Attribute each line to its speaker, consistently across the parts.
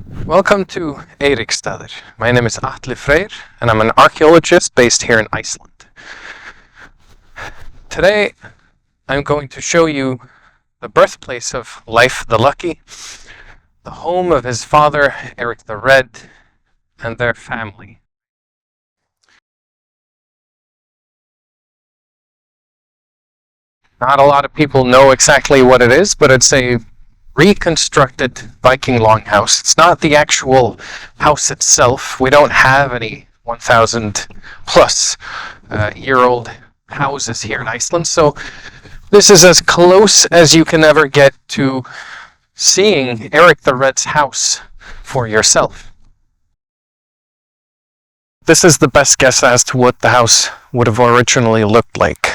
Speaker 1: Welcome to Eiríksstaðir. My name is Atli Freyr, and I'm an archaeologist based here in Iceland. Today, I'm going to show you the birthplace of Leif the Lucky, the home of his father, Eric the Red, and their family. Not a lot of people know exactly what it is, but it's a reconstructed Viking longhouse. It's not the actual house itself. We don't have any 1,000 plus year old houses here in Iceland, so this is as close as you can ever get to seeing Eric the Red's house for yourself. This is the best guess as to what the house would have originally looked like.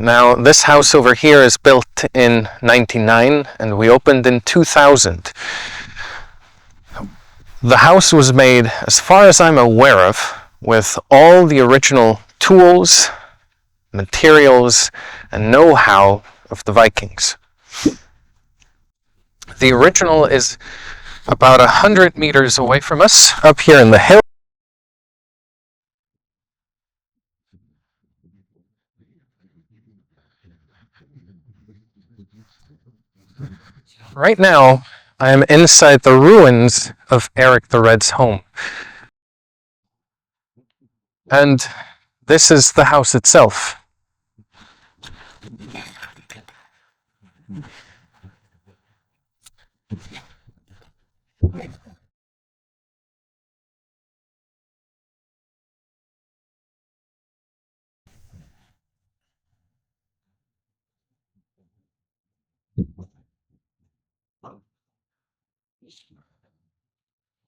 Speaker 1: Now, this house over here is built in 1999 and we opened in 2000. The house was made, as far as I'm aware of, with all the original tools, materials, and know-how of the Vikings. The original is about 100 meters away from us, up here in the hill. Right now, I am inside the ruins of Eric the Red's home. And this is the house itself.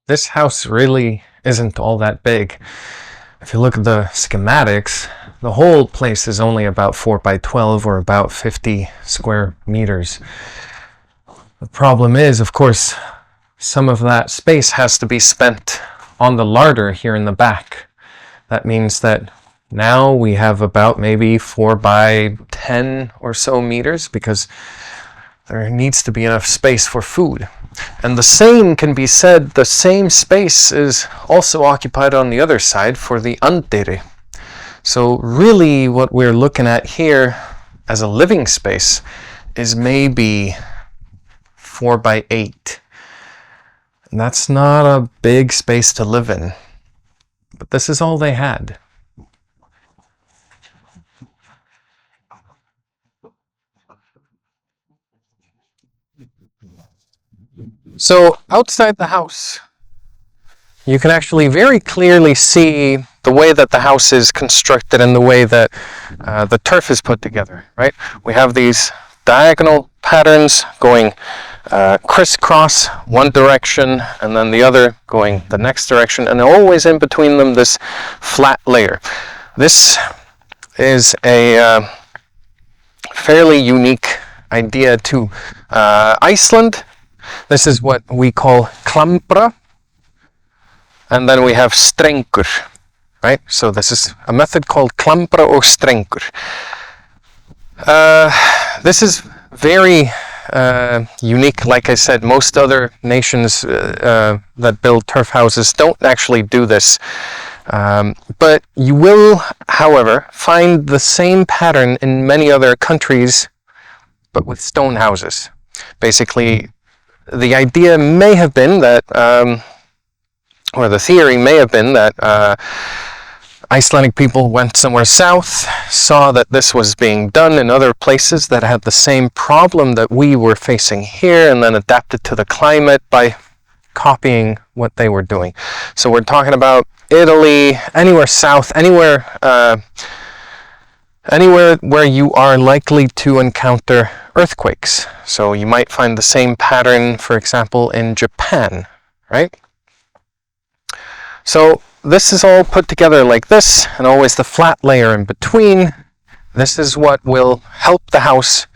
Speaker 1: This house really isn't all that big. If you look at the schematics, the whole place is only about 4 by 12 or about 50 square meters. The problem is, of course, some of that space has to be spent on the larder here in the back. That means that now we have about maybe 4 by 10 or so meters because there needs to be enough space for food. And the same can be said, the same space is also occupied on the other side for the anddyri. So really what we're looking at here as a living space is maybe 4 by 8. And that's not a big space to live in. But this is all they had. So outside the house, you can actually very clearly see the way that the house is constructed and the way that the turf is put together, right? We have these diagonal patterns going crisscross one direction and then the other going the next direction, and always in between them this flat layer. This is a fairly unique idea to Iceland. This is what we call klambra, and then we have strengur, right? So this is a method called klambra og strengur. This is very unique. Like I said, most other nations that build turf houses don't actually do this. But you will, however, find the same pattern in many other countries, but with stone houses. Basically, the idea may have been that, or the theory may have been that Icelandic people went somewhere south, saw that this was being done in other places that had the same problem that we were facing here, and then adapted to the climate by copying what they were doing. So we're talking about Italy, anywhere south, anywhere where you are likely to encounter earthquakes. So you might find the same pattern, for example, in Japan, right? So this is all put together like this, and always the flat layer in between. This is what will help the house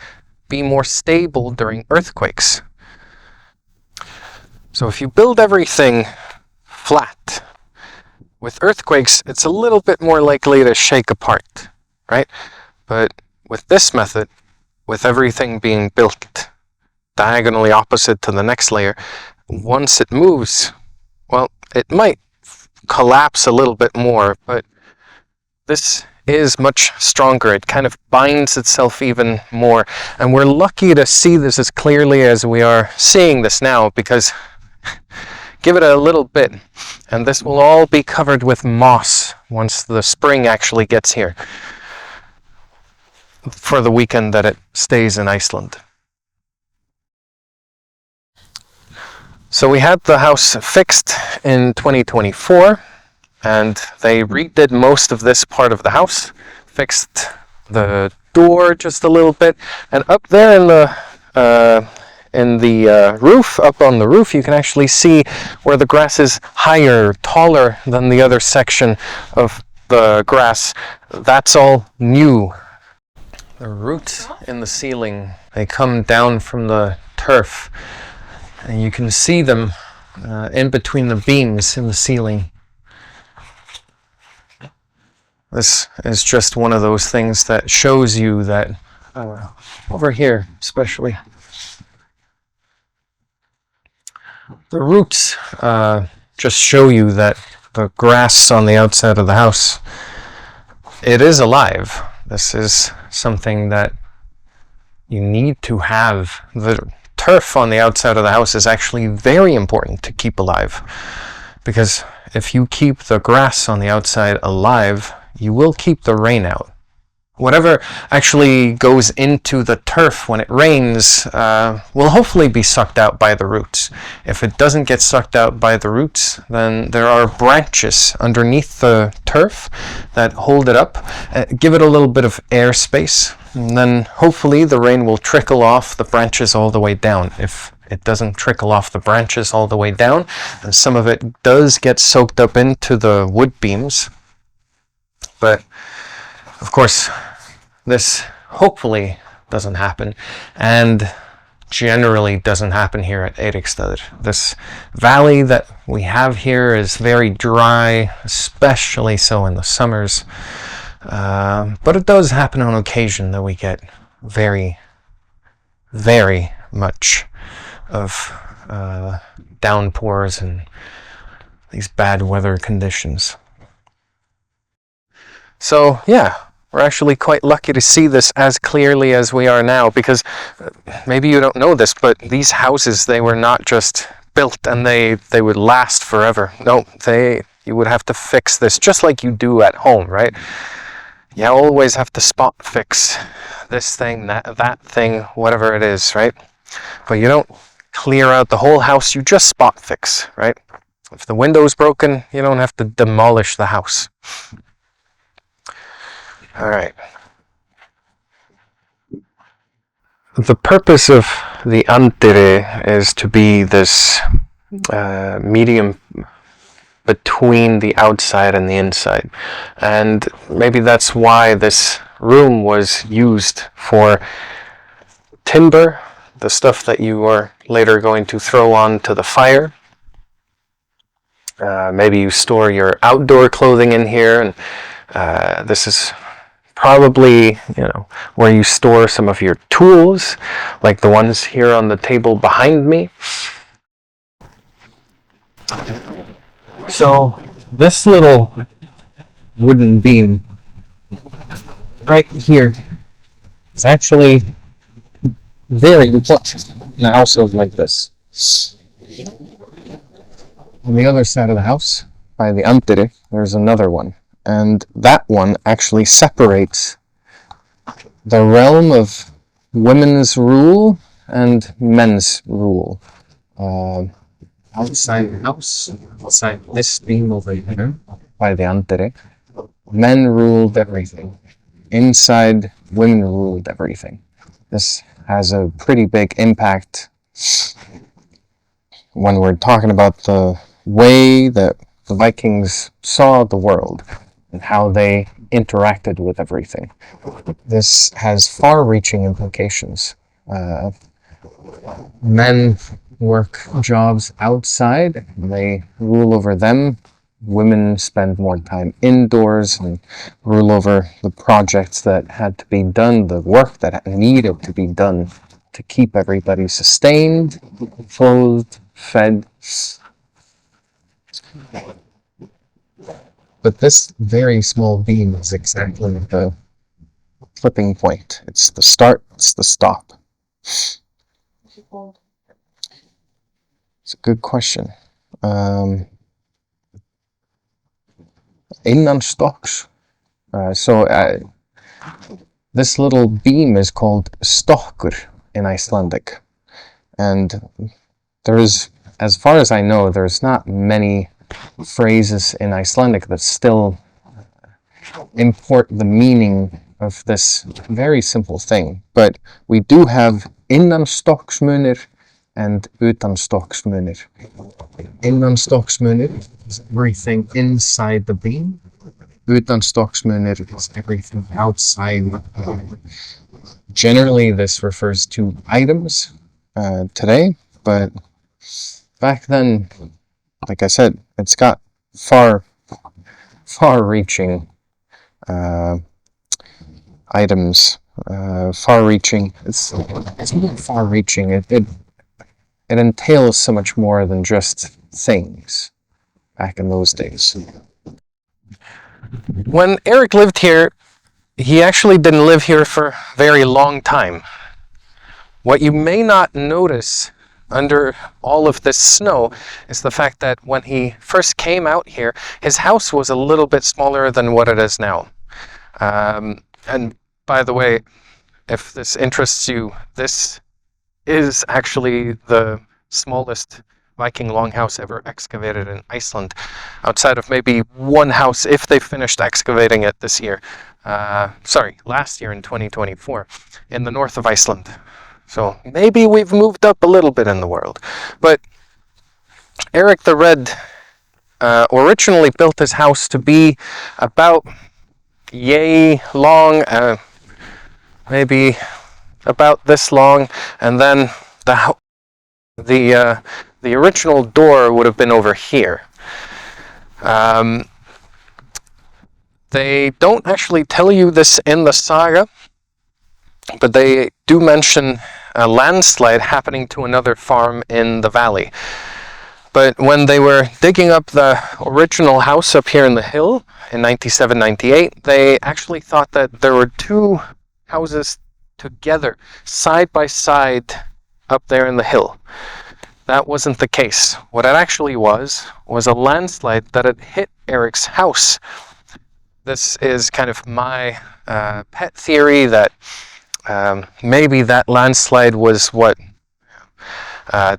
Speaker 1: be more stable during earthquakes. So if you build everything flat, with earthquakes, it's a little bit more likely to shake apart, right? But with this method, with everything being built diagonally opposite to the next layer, once it moves, well, it might collapse a little bit more, but this is much stronger. It kind of binds itself even more. And we're lucky to see this as clearly as we are seeing this now, because give it a little bit and this will all be covered with moss once the spring actually gets here, for the weekend that it stays in Iceland. So we had the house fixed in 2024, and they redid most of this part of the house, fixed the door just a little bit, and up there in the roof, up on the roof, you can actually see where the grass is higher, taller than the other section of the grass. That's all new. The roots in the ceiling, they come down from the turf, and you can see them in between the beams in the ceiling. This is just one of those things that shows you that, over here especially, the roots just show you that the grass on the outside of the house, it is alive. This is something that you need to have. The turf on the outside of the house is actually very important to keep alive, because if you keep the grass on the outside alive, you will keep the rain out. Whatever actually goes into the turf when it rains will hopefully be sucked out by the roots. If it doesn't get sucked out by the roots, then there are branches underneath the turf that hold it up, give it a little bit of air space, and then hopefully the rain will trickle off the branches all the way down. If it doesn't trickle off the branches all the way down, and some of it does get soaked up into the wood beams. But of course, this hopefully doesn't happen, and generally doesn't happen here at Eiríksstaðir. This valley that we have here is very dry, especially so in the summers. But it does happen on occasion that we get very, very much of downpours and these bad weather conditions. So yeah, we're actually quite lucky to see this as clearly as we are now, because maybe you don't know this, but these houses, they were not just built and they would last forever. No, you would have to fix this just like you do at home, right? You always have to spot fix this thing, that thing, whatever it is, right? But you don't clear out the whole house, you just spot fix, right? If the window's broken, you don't have to demolish the house. All right. The purpose of the anddyri is to be this medium between the outside and the inside. And maybe that's why this room was used for timber, the stuff that you are later going to throw onto the fire. Maybe you store your outdoor clothing in here, and this is probably, where you store some of your tools, like the ones here on the table behind me. So this little wooden beam right here is actually very important in a household like this. On the other side of the house, by the anddyri, there's another one. And that one actually separates the realm of women's rule and men's rule. Outside the house, outside this beam over here, by the anddyri, men ruled everything. Inside, women ruled everything. This has a pretty big impact when we're talking about the way that the Vikings saw the world and how they interacted with everything. This has far-reaching implications. Men work jobs outside, they rule over them. Women spend more time indoors and rule over the projects that had to be done, the work that needed to be done to keep everybody sustained, clothed, fed. But this very small beam is exactly the flipping point. It's the start, it's the stop. It's a good question. Innan stocks. This little beam is called stokkur in Icelandic. And there is, as far as I know, there's not many phrases in Icelandic that still import the meaning of this very simple thing. But we do have innanstokksmunir and utanstokksmunir. Innanstokksmunir is everything inside the beam. Utanstokksmunir is everything outside. Generally, this refers to items today, but back then, like I said, it's got far-reaching items. Far-reaching. It's not far-reaching. It entails so much more than just things. Back in those days. When Eric lived here, he actually didn't live here for a very long time. What you may not notice under all of this snow is the fact that when he first came out here, his house was a little bit smaller than what it is now. And by the way, if this interests you, this is actually the smallest Viking longhouse ever excavated in Iceland, outside of maybe one house if they finished excavating it this year. Last year in 2024, in the north of Iceland. So maybe we've moved up a little bit in the world. But Eric the Red originally built his house to be about yay long, maybe about this long, and then the original door would have been over here. They don't actually tell you this in the saga, but they do mention a landslide happening to another farm in the valley. But when they were digging up the original house up here in the hill in 97-98, they actually thought that there were two houses together, side by side, up there in the hill. That wasn't the case. What it actually was a landslide that had hit Eric's house. This is kind of my pet theory that maybe that landslide was what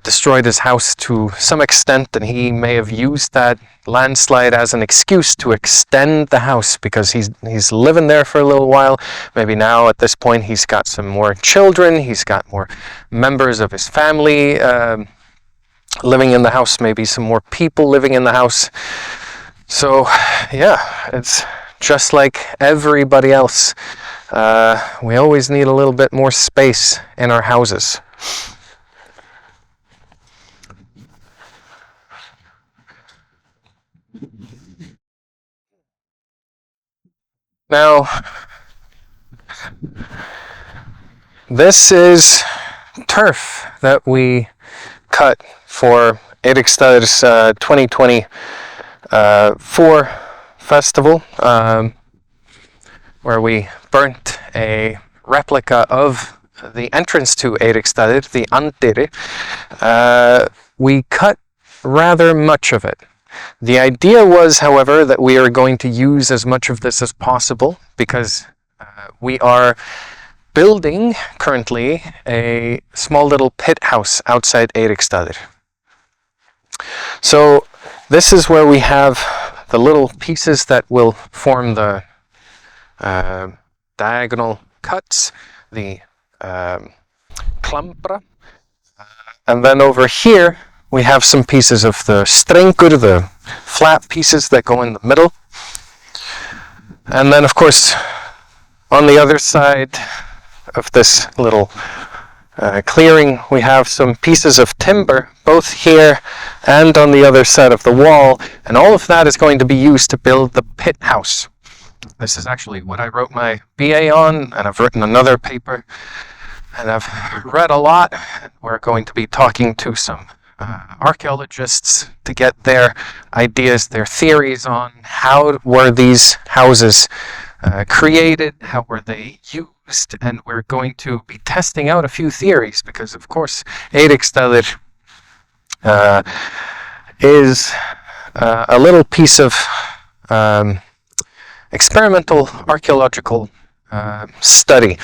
Speaker 1: destroyed his house to some extent, and he may have used that landslide as an excuse to extend the house because he's living there for a little while. Maybe now at this point he's got some more children, he's got more members of his family living in the house, maybe some more people living in the house. So yeah, it's just like everybody else. We always need a little bit more space in our houses. Now, this is turf that we cut for Eiríksstaðir's 2024 festival, where we burnt a replica of the entrance to Eiríksstaðir, the Andiri. We cut rather much of it. The idea was, however, that we are going to use as much of this as possible because we are building currently a small little pit house outside Eiríksstaðir. So this is where we have the little pieces that will form the diagonal cuts, the klambra, and then over here we have some pieces of the strengur, the flat pieces that go in the middle. And then, of course, on the other side of this little clearing, we have some pieces of timber, both here and on the other side of the wall. And all of that is going to be used to build the pit house. This is actually what I wrote my BA on, and I've written another paper, and I've read a lot. We're going to be talking to some archaeologists to get their ideas, their theories on how were these houses created, how were they used, and we're going to be testing out a few theories because, of course, Eiríksstaðir is a little piece of experimental archaeological study.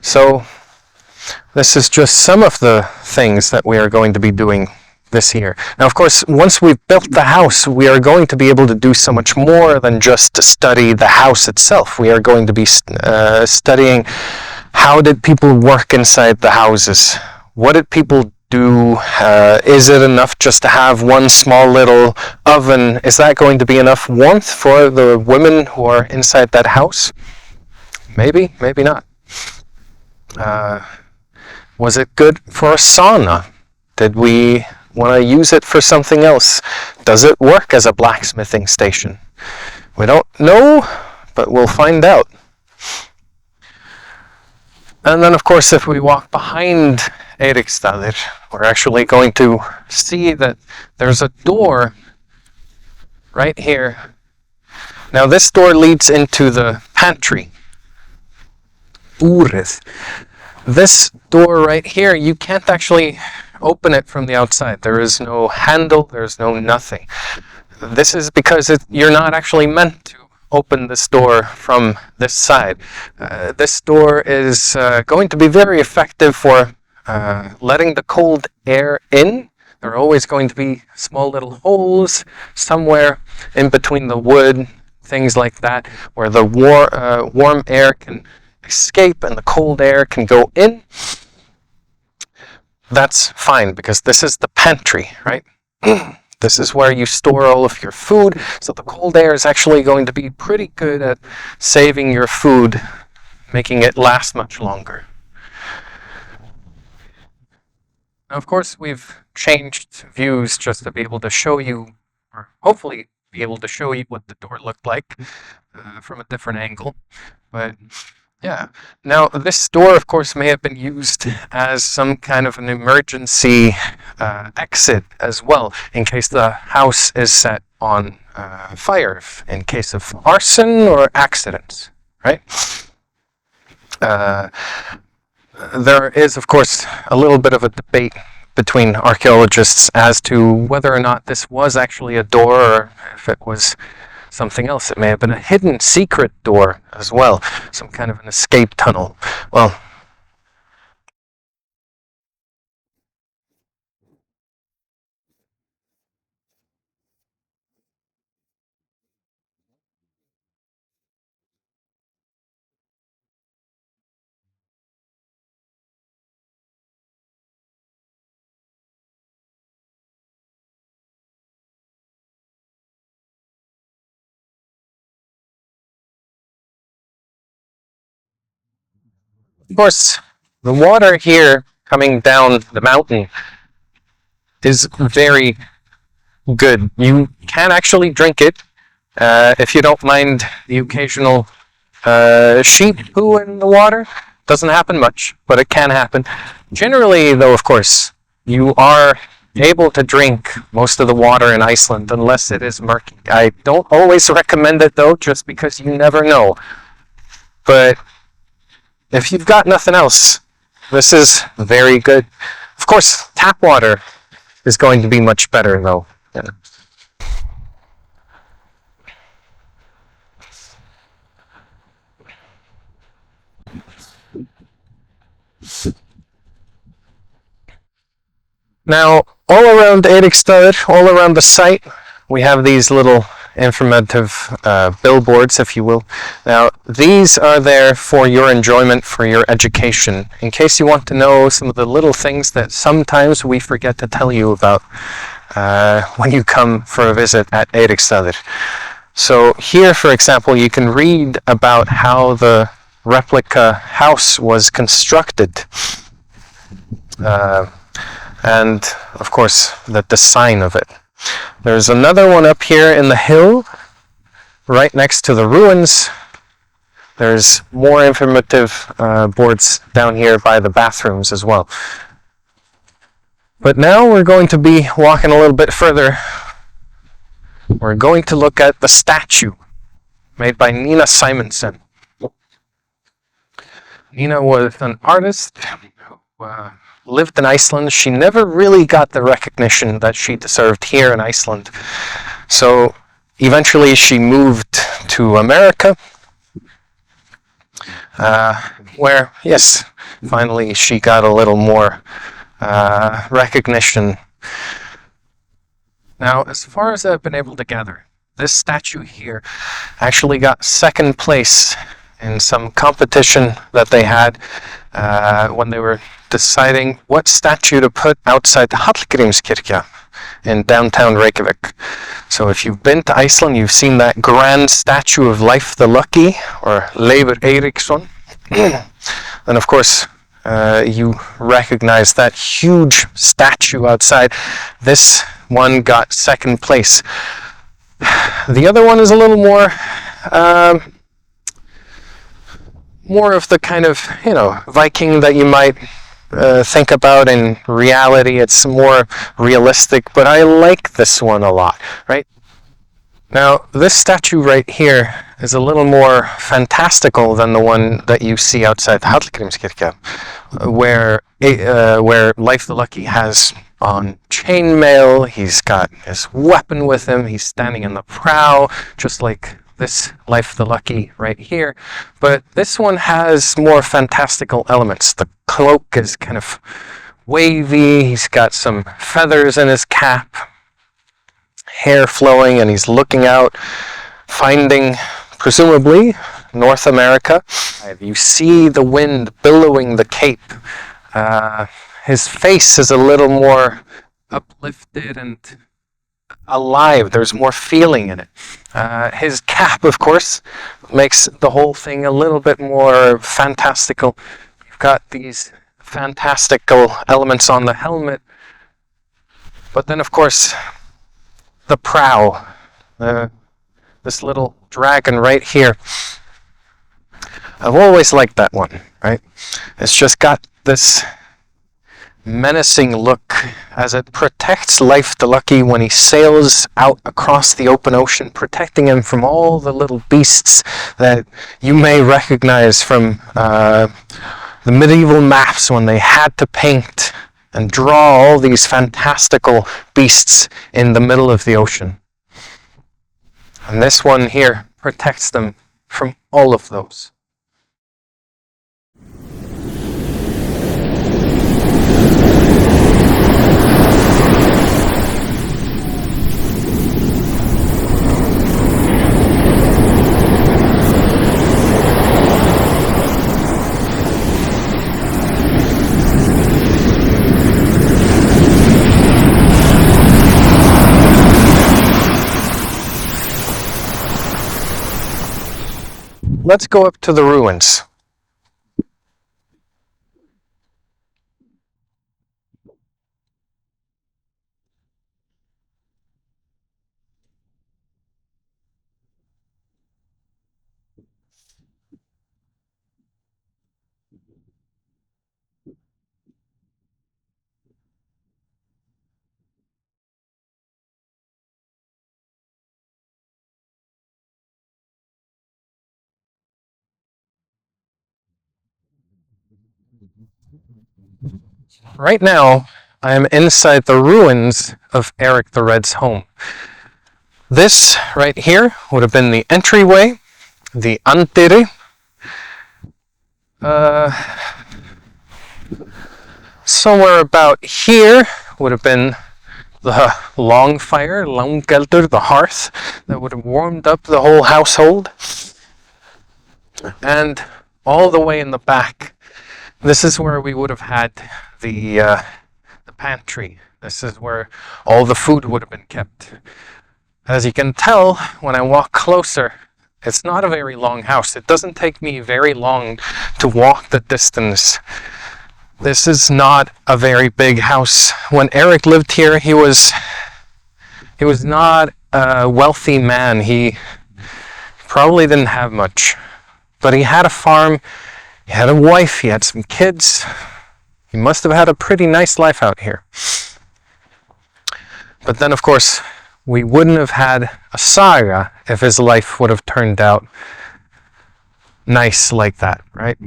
Speaker 1: So this is just some of the things that we are going to be doing this year. Now, of course, once we've built the house, we are going to be able to do so much more than just to study the house itself. We are going to be studying how did people work inside the houses? What did people do? Is it enough just to have one small little oven? Is that going to be enough warmth for the women who are inside that house? Maybe, maybe not. Was it good for a sauna? Did we want to use it for something else? Does it work as a blacksmithing station? We don't know, but we'll find out. And then, of course, if we walk behind Eiríksstaðir, we're actually going to see that there's a door right here. Now, this door leads into the pantry. Búrið. This door right here, you can't actually open it from the outside. There is no handle, there's no nothing. This is because you're not actually meant to open this door from this side. This door is going to be very effective for letting the cold air in. There are always going to be small little holes somewhere in between the wood, things like that, where the warm air can escape and the cold air can go in. That's fine because this is the pantry, right? This is where you store all of your food, so the cold air is actually going to be pretty good at saving your food, making it last much longer. Now, of course, we've changed views just to be able to show you, or hopefully be able to show you what the door looked like from a different angle. But yeah, now this door, of course, may have been used as some kind of an emergency exit as well, in case the house is set on fire, in case of arson or accidents, right? There is, of course, a little bit of a debate between archaeologists as to whether or not this was actually a door or if it was something else. It may have been a hidden secret door as well, some kind of an escape tunnel. Well, of course, the water here coming down the mountain is very good. You can actually drink it if you don't mind the occasional sheep poo in the water. Doesn't happen much, but it can happen. Generally, though, of course, you are able to drink most of the water in Iceland unless it is murky. I don't always recommend it, though, just because you never know. But if you've got nothing else, this is very good. Of course, tap water is going to be much better, though. Yeah. Now, all around Eiríksstaðir, all around the site, we have these little informative billboards, if you will. Now, these are there for your enjoyment, for your education, in case you want to know some of the little things that sometimes we forget to tell you about when you come for a visit at Eiríksstaðir. So here, for example, you can read about how the replica house was constructed. And, of course, the design of it. There's another one up here in the hill, right next to the ruins. There's more informative boards down here by the bathrooms as well. But now we're going to be walking a little bit further. We're going to look at the statue made by Nina Simonsen. Nina was an artist who lived in Iceland. She never really got the recognition that she deserved here in Iceland. So eventually she moved to America, where, yes, finally she got a little more recognition. Now, as far as I've been able to gather, this statue here actually got second place in some competition that they had when they were deciding what statue to put outside the Hallgrímskirkja in downtown Reykjavik. So if you've been to Iceland, you've seen that grand statue of Leif the Lucky, or Leifur Eiríksson. Then of course you recognize that huge statue outside. This one got second place. The other one is a little more of the kind of, Viking that you might think about in reality. It's more realistic, but I like this one a lot, right? Now, this statue right here is a little more fantastical than the one that you see outside the Hallgrímskirkja, where Leif the Lucky has on chainmail. He's got his weapon with him. He's standing in the prow, just like this Leif the Lucky right here. But this one has more fantastical elements. The cloak is kind of wavy. He's got some feathers in his cap, hair flowing, and he's looking out, finding, presumably, North America. You see the wind billowing the cape. His face is a little more uplifted and alive. There's more feeling in it. His cap, of course, makes the whole thing a little bit more fantastical. You've got these fantastical elements on the helmet. But then, of course, the prow. This little dragon right here. I've always liked that one, right? It's just got this menacing look as it protects Leif the Lucky when he sails out across the open ocean, protecting him from all the little beasts that you may recognize from the medieval maps when they had to paint and draw all these fantastical beasts in the middle of the ocean. And this one here protects them from all of those. Let's go up to the ruins. Right now, I am inside the ruins of Eirik the Red's home. This right here would have been the entryway, the anddyri. Somewhere about here would have been the long fire, langeldur, the hearth, that would have warmed up the whole household. And all the way in the back, this is where we would have had the pantry. This is where all the food would have been kept. As you can tell, when I walk closer, it's not a very long house. It doesn't take me very long to walk the distance. This is not a very big house. When Eirik lived here, he was not a wealthy man. He probably didn't have much, but he had a farm, he had a wife, he had some kids. He must have had a pretty nice life out here. But then, of course, we wouldn't have had a saga if his life would have turned out nice like that, right?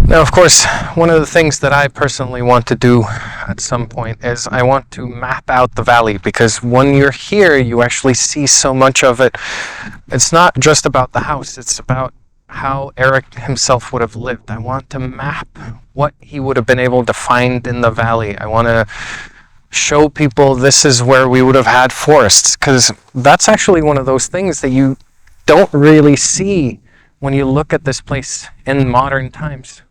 Speaker 1: Now, of course, one of the things that I personally want to do at some point is I want to map out the valley, because when you're here, you actually see so much of it. It's not just about the house, it's about how Eric himself would have lived. I want to map what he would have been able to find in the valley. I want to show people this is where we would have had forests, because that's actually one of those things that you don't really see when you look at this place in modern times.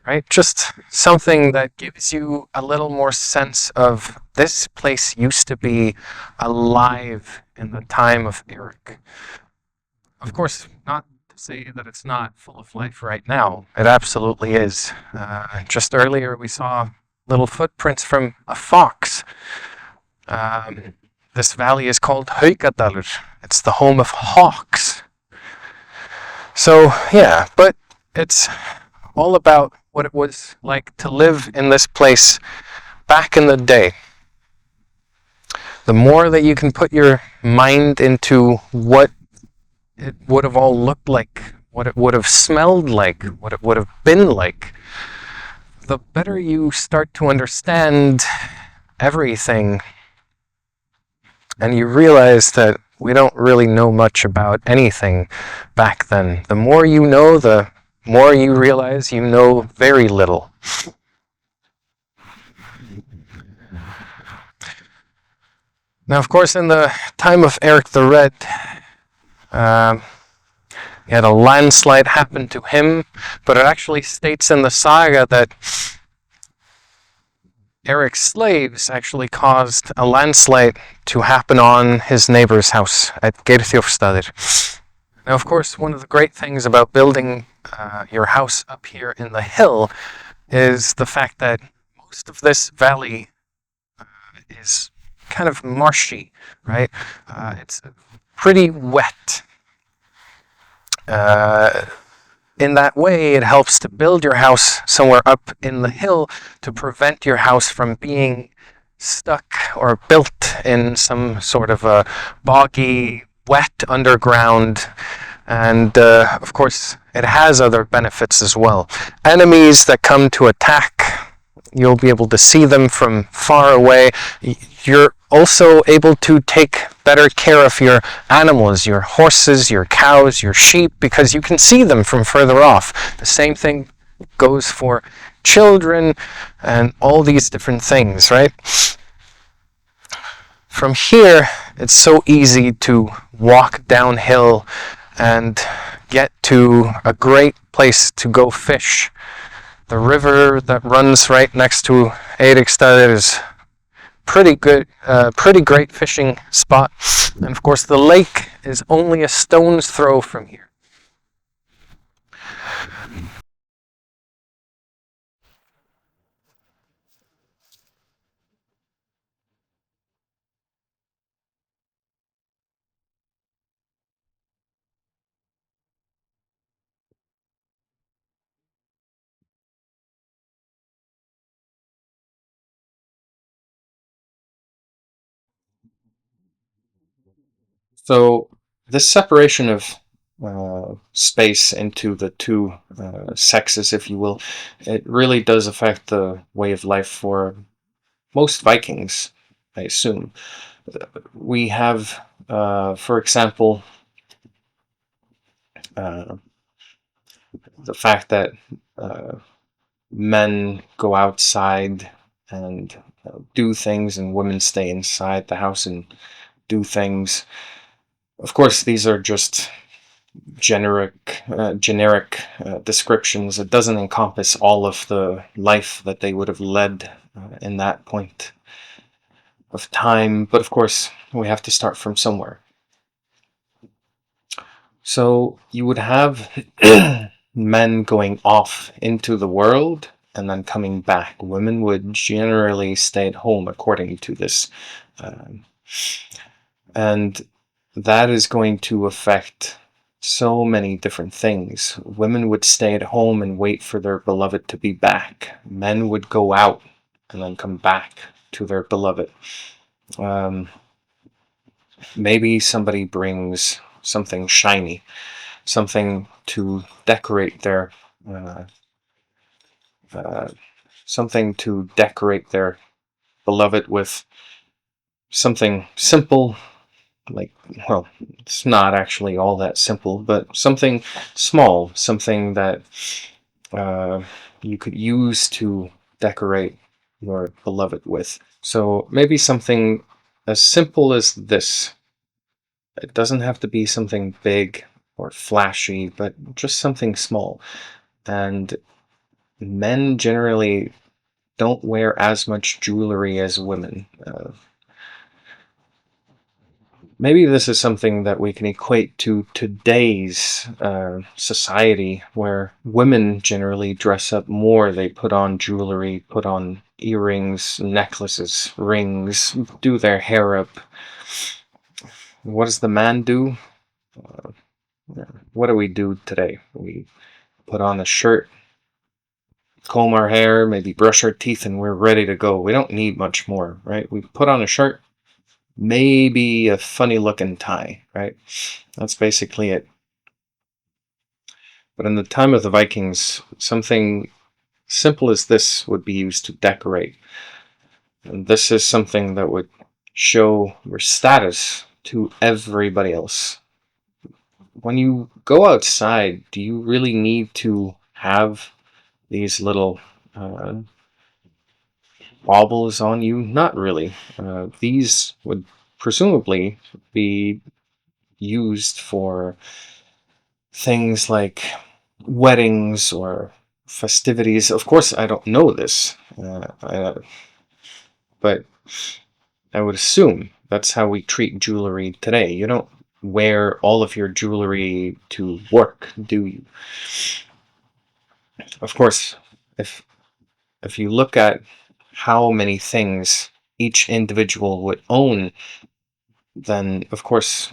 Speaker 1: Right? Just something that gives you a little more sense of this place used to be alive in the time of Eric. Of course, not to say that it's not full of life right now. It absolutely is. Just earlier we saw little footprints from a fox. This valley is called Eiríksstaðir. It's the home of hawks. So, yeah, but it's all about what it was like to live in this place back in the day. The more that you can put your mind into what it would have all looked like, what it would have smelled like, what it would have been like, the better you start to understand everything. And you realize that we don't really know much about anything back then. The more you know, the more you realize you know very little. Now, of course, in the time of Eric the Red, he had a landslide happen to him, but it actually states in the saga that Eric's slaves actually caused a landslide to happen on his neighbor's house at Eiríksstaðir. Now, of course, one of the great things about building your house up here in the hill is the fact that most of this valley is kind of marshy, right? It's pretty wet. In that way, it helps to build your house somewhere up in the hill to prevent your house from being stuck or built in some sort of a boggy, wet underground. And of course, it has other benefits as well. Enemies that come to attack, you'll be able to see them from far away. You're also able to take better care of your animals, your horses, your cows, your sheep, because you can see them from further off. The same thing goes for children and all these different things, right? From here, it's so easy to walk downhill and get to a great place to go fish. The river that runs right next to Eiríksstaðir is pretty great fishing spot. And of course, the lake is only a stone's throw from here. So this separation of space into the two sexes, if you will, it really does affect the way of life for most Vikings, I assume. We have, for example, the fact that men go outside and do things, and women stay inside the house and do things. Of course, these are just generic descriptions. It doesn't encompass all of the life that they would have led in that point of time. But of course, we have to start from somewhere. So you would have men going off into the world and then coming back. Women would generally stay at home according to this. And that is going to affect so many different things. Women would stay at home and wait for their beloved to be back. Men would go out and then come back to their beloved. Maybe somebody brings something shiny, something to decorate their beloved with, something simple, like, well, it's not actually all that simple, but something small, something that you could use to decorate your beloved with. So maybe something as simple as this. It doesn't have to be something big or flashy, but just something small. And men generally don't wear as much jewelry as women. Maybe this is something that we can equate to today's society, where women generally dress up more. They put on jewelry, put on earrings, necklaces, rings, do their hair up. What does the man do? What do we do today? We put on a shirt, comb our hair, maybe brush our teeth, and we're ready to go. We don't need much more, right? We put on a shirt, maybe a funny looking tie, right? That's basically it. But in the time of the Vikings, something simple as this would be used to decorate. And this is something that would show your status to everybody else. When you go outside, do you really need to have these little baubles on you? Not really. These would presumably be used for things like weddings or festivities. Of course, I don't know this, but I would assume that's how we treat jewelry today. You don't wear all of your jewelry to work, do you? Of course, if you look at how many things each individual would own, then of course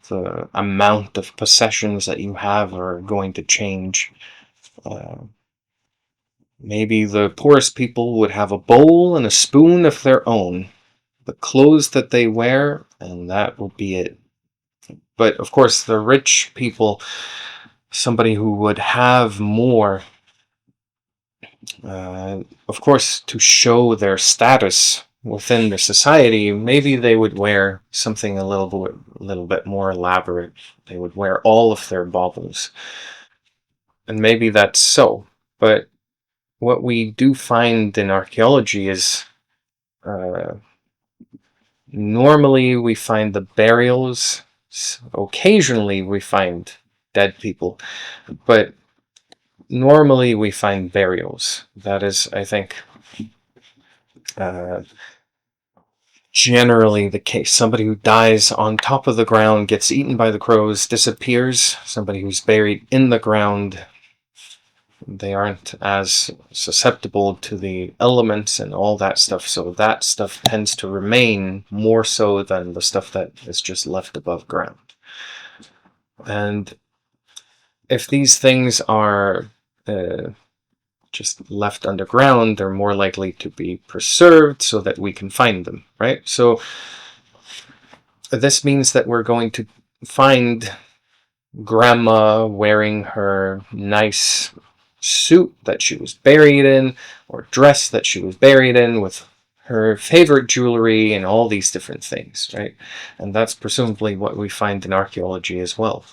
Speaker 1: the amount of possessions that you have are going to change. Maybe the poorest people would have a bowl and a spoon of their own, the clothes that they wear, and that will be it. But of course, the rich people, somebody who would have more, of course, to show their status within the society, maybe they would wear something a little bit more elaborate. They would wear all of their baubles. And maybe that's so. But what we do find in archaeology is normally we find the burials. Occasionally we find dead people. But normally we find burials. That is, I think, generally the case. Somebody who dies on top of the ground, gets eaten by the crows, disappears. Somebody who's buried in the ground, they aren't as susceptible to the elements and all that stuff, so that stuff tends to remain more so than the stuff that is just left above ground. And if these things are just left underground, they're more likely to be preserved so that we can find them, right? So this means that we're going to find grandma wearing her nice suit that she was buried in, or dress that she was buried in, with her favorite jewelry and all these different things, right? And that's presumably what we find in archaeology as well.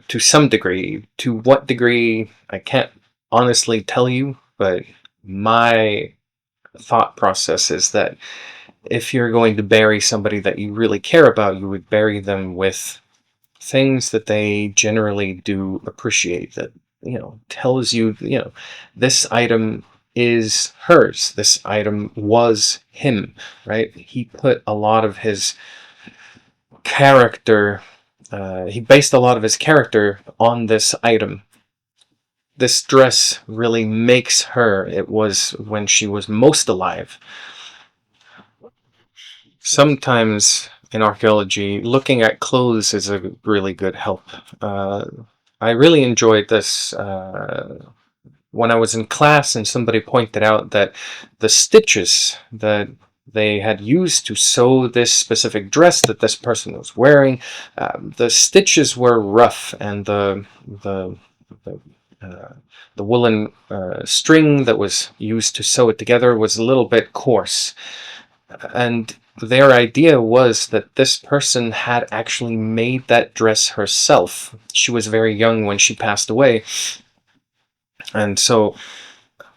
Speaker 1: To some degree. To what degree, I can't honestly tell you, but my thought process is that if you're going to bury somebody that you really care about, you would bury them with things that they generally do appreciate, that, tells you, this item is hers, this item was him, right? He put a lot of his character, he based a lot of his character on this item. This dress really makes her. It was when she was most alive. Sometimes in archaeology, looking at clothes is a really good help. I really enjoyed this when I was in class and somebody pointed out that the stitches that they had used to sew this specific dress that this person was wearing, the stitches were rough, and the, the woolen string that was used to sew it together was a little bit coarse. And their idea was that this person had actually made that dress herself. She was very young when she passed away. And so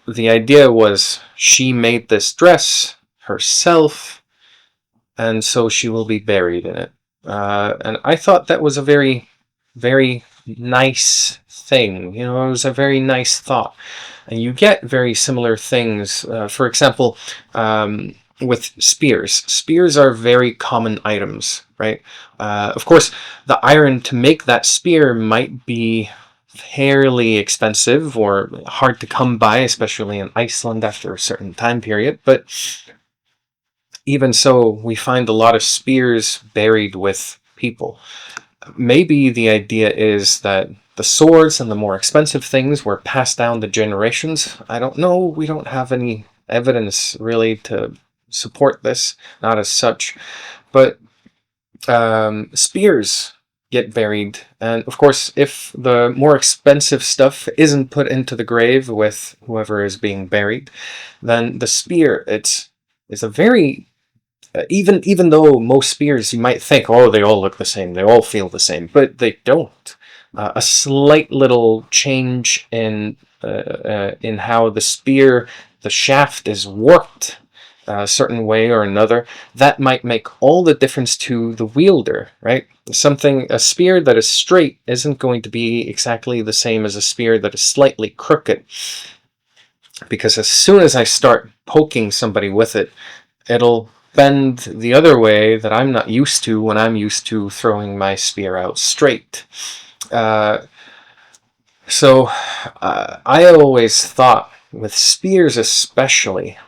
Speaker 1: the idea was she made this dress herself, and so she will be buried in it. And I thought that was a very, very nice thing. You know, it was a very nice thought. And you get very similar things. For example, with spears. Spears are very common items, right? Of course, the iron to make that spear might be fairly expensive or hard to come by, especially in Iceland after a certain time period. But even so, we find a lot of spears buried with people. Maybe the idea is that the swords and the more expensive things were passed down the generations. I don't know. We don't have any evidence really to support this, not as such. But spears get buried, and of course, if the more expensive stuff isn't put into the grave with whoever is being buried, then the spear, it's a very even though most spears you might think, oh, they all look the same, they all feel the same, but they don't. A slight little change in how the spear, the shaft is warped a certain way or another, that might make all the difference to the wielder, right? A spear that is straight isn't going to be exactly the same as a spear that is slightly crooked, because as soon as I start poking somebody with it, it'll bend the other way that I'm not used to when I'm used to throwing my spear out straight. So I always thought, with spears especially,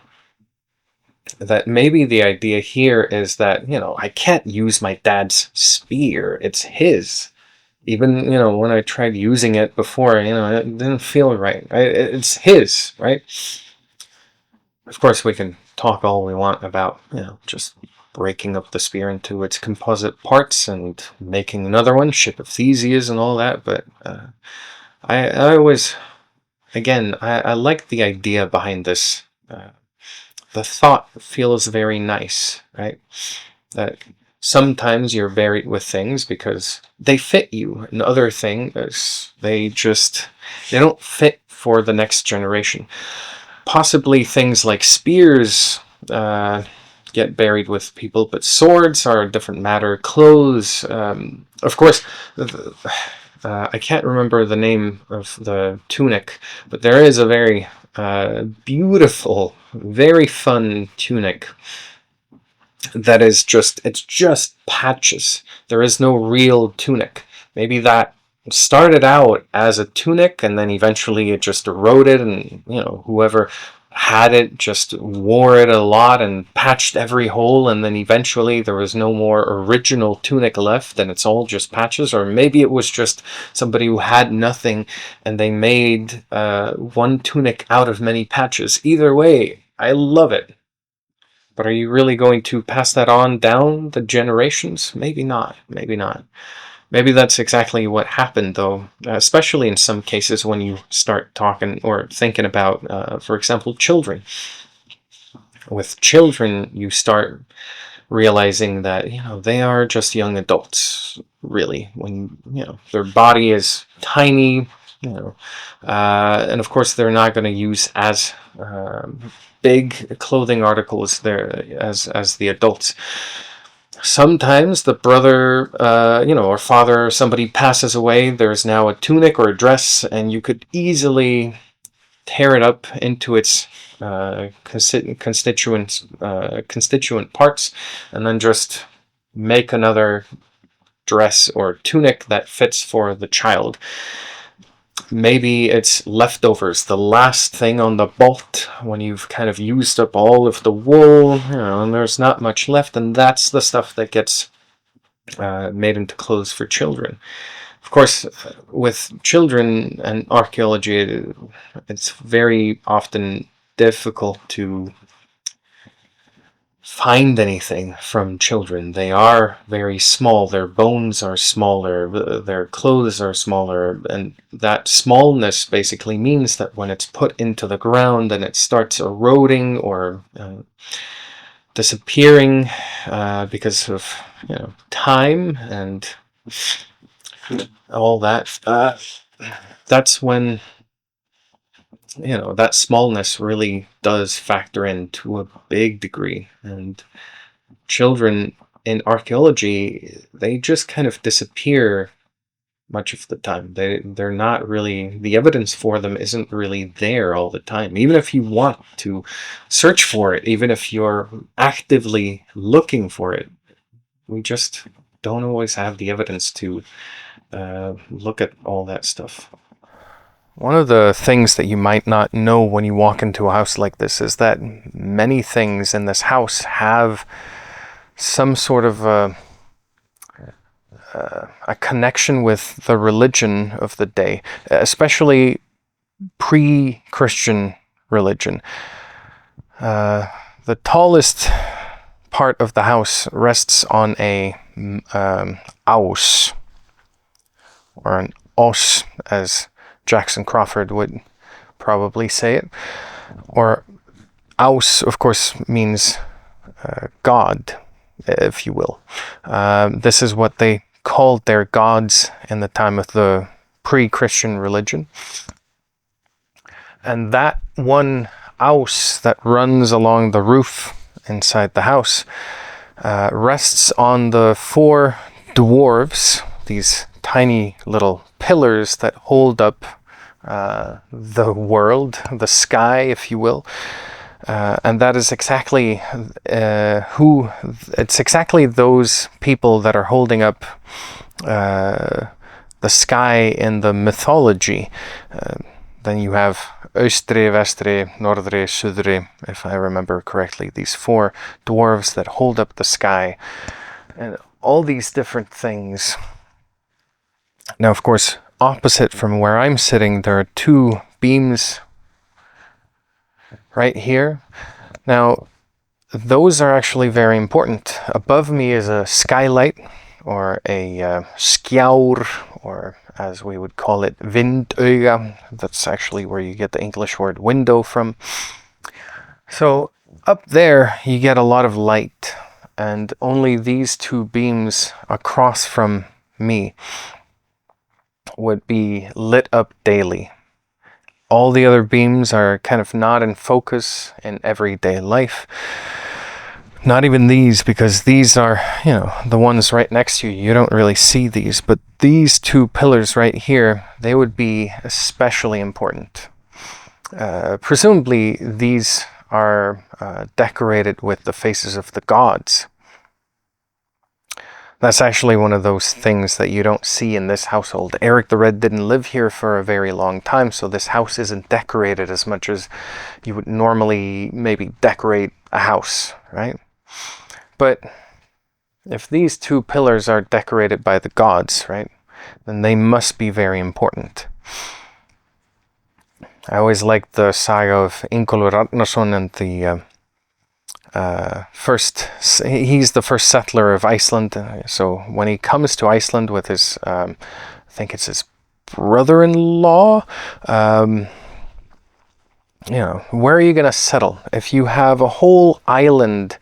Speaker 1: that maybe the idea here is that, you know, I can't use my dad's spear. It's his. Even, you know, when I tried using it before, you know, it didn't feel right. It's his, right? Of course, we can talk all we want about, you know, just breaking up the spear into its composite parts and making another one, Ship of Theseus and all that, but I always, again, I like the idea behind this. The thought feels very nice, right? That sometimes you're buried with things because they fit you, and other things, they don't fit for the next generation. Possibly things like spears get buried with people, but swords are a different matter. Clothes, of course, I can't remember the name of the tunic, but there is a very beautiful, very fun tunic that is it's just patches. There is no real tunic. Maybe that started out as a tunic and then eventually it just eroded, and, you know, whoever had it just wore it a lot and patched every hole, and then eventually there was no more original tunic left and it's all just patches. Or maybe it was just somebody who had nothing and they made one tunic out of many patches. Either way, I love it. But are you really going to pass that on down the generations? Maybe not. Maybe not. Maybe that's exactly what happened, though, especially in some cases when you start talking or thinking about, for example, children. With children, you start realizing that, you know, they are just young adults, really. When, you know, their body is tiny, you know, and of course they're not going to use as big clothing articles there as the adults. Sometimes the brother, you know, or father, or somebody passes away, there's now a tunic or a dress, and you could easily tear it up into its constituent parts, and then just make another dress or tunic that fits for the child. Maybe it's leftovers, the last thing on the bolt when you've kind of used up all of the wool, you know, and there's not much left, and that's the stuff that gets made into clothes for children. Of course, with children and archaeology, it's very often difficult to find anything from children. They are very small, their bones are smaller, their clothes are smaller, and that smallness basically means that when it's put into the ground and it starts eroding or disappearing because of time and all that, that's when that smallness really does factor in to a big degree. And children in archaeology, they just kind of disappear much of the time. They're not really, the evidence for them isn't really there all the time. Even if you want to search for it, even if you're actively looking for it, we just don't always have the evidence to look at all that stuff. One of the things that you might not know when you walk into a house like this is that many things in this house have some sort of a connection with the religion of the day, especially pre-Christian religion. The tallest part of the house rests on a aus, or an os, as Jackson Crawford would probably say it. Or aus, of course, means God, if you will. This is what they called their gods in the time of the pre-Christian religion. And that one aus that runs along the roof inside the house rests on the 4 dwarves, these tiny little pillars that hold up the world, the sky, if you will. And that is exactly it's exactly those people that are holding up the sky in the mythology. Then you have Austri, Vestri, Nordri, Sudri, if I remember correctly, these 4 dwarves that hold up the sky, and all these different things. Now, of course, opposite from where I'm sitting, there are 2 beams right here. Now, those are actually very important. Above me is a skylight, or a skjár, or as we would call it, vindauga. That's actually where you get the English word window from. So up there you get a lot of light, and only these 2 beams across from me would be lit up daily. All the other beams are kind of not in focus in everyday life. Not even these, because these are, the ones right next to you. You don't really see these, but these 2 pillars right here, they would be especially important. Presumably, these are decorated with the faces of the gods. That's actually one of those things that you don't see in this household. Eric the Red didn't live here for a very long time, so this house isn't decorated as much as you would normally maybe decorate a house, right? But if these 2 pillars are decorated by the gods, right, then they must be very important. I always liked the saga of Ingólfur Ragnarsson and the he's the first settler of Iceland. So when he comes to Iceland with his, I think it's his brother-in-law, where are you going to settle? If you have a whole island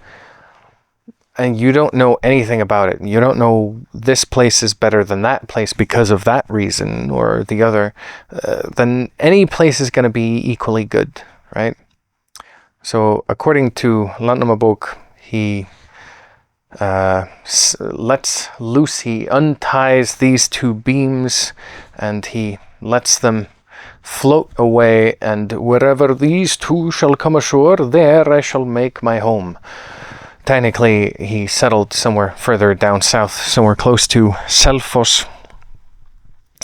Speaker 1: and you don't know anything about it, you don't know this place is better than that place because of that reason or the other, then any place is going to be equally good, right? So according to Landnámabók, he lets loose, he unties these 2 beams and he lets them float away, and wherever these 2 shall come ashore, there I shall make my home. Technically, he settled somewhere further down south, somewhere close to Selfoss.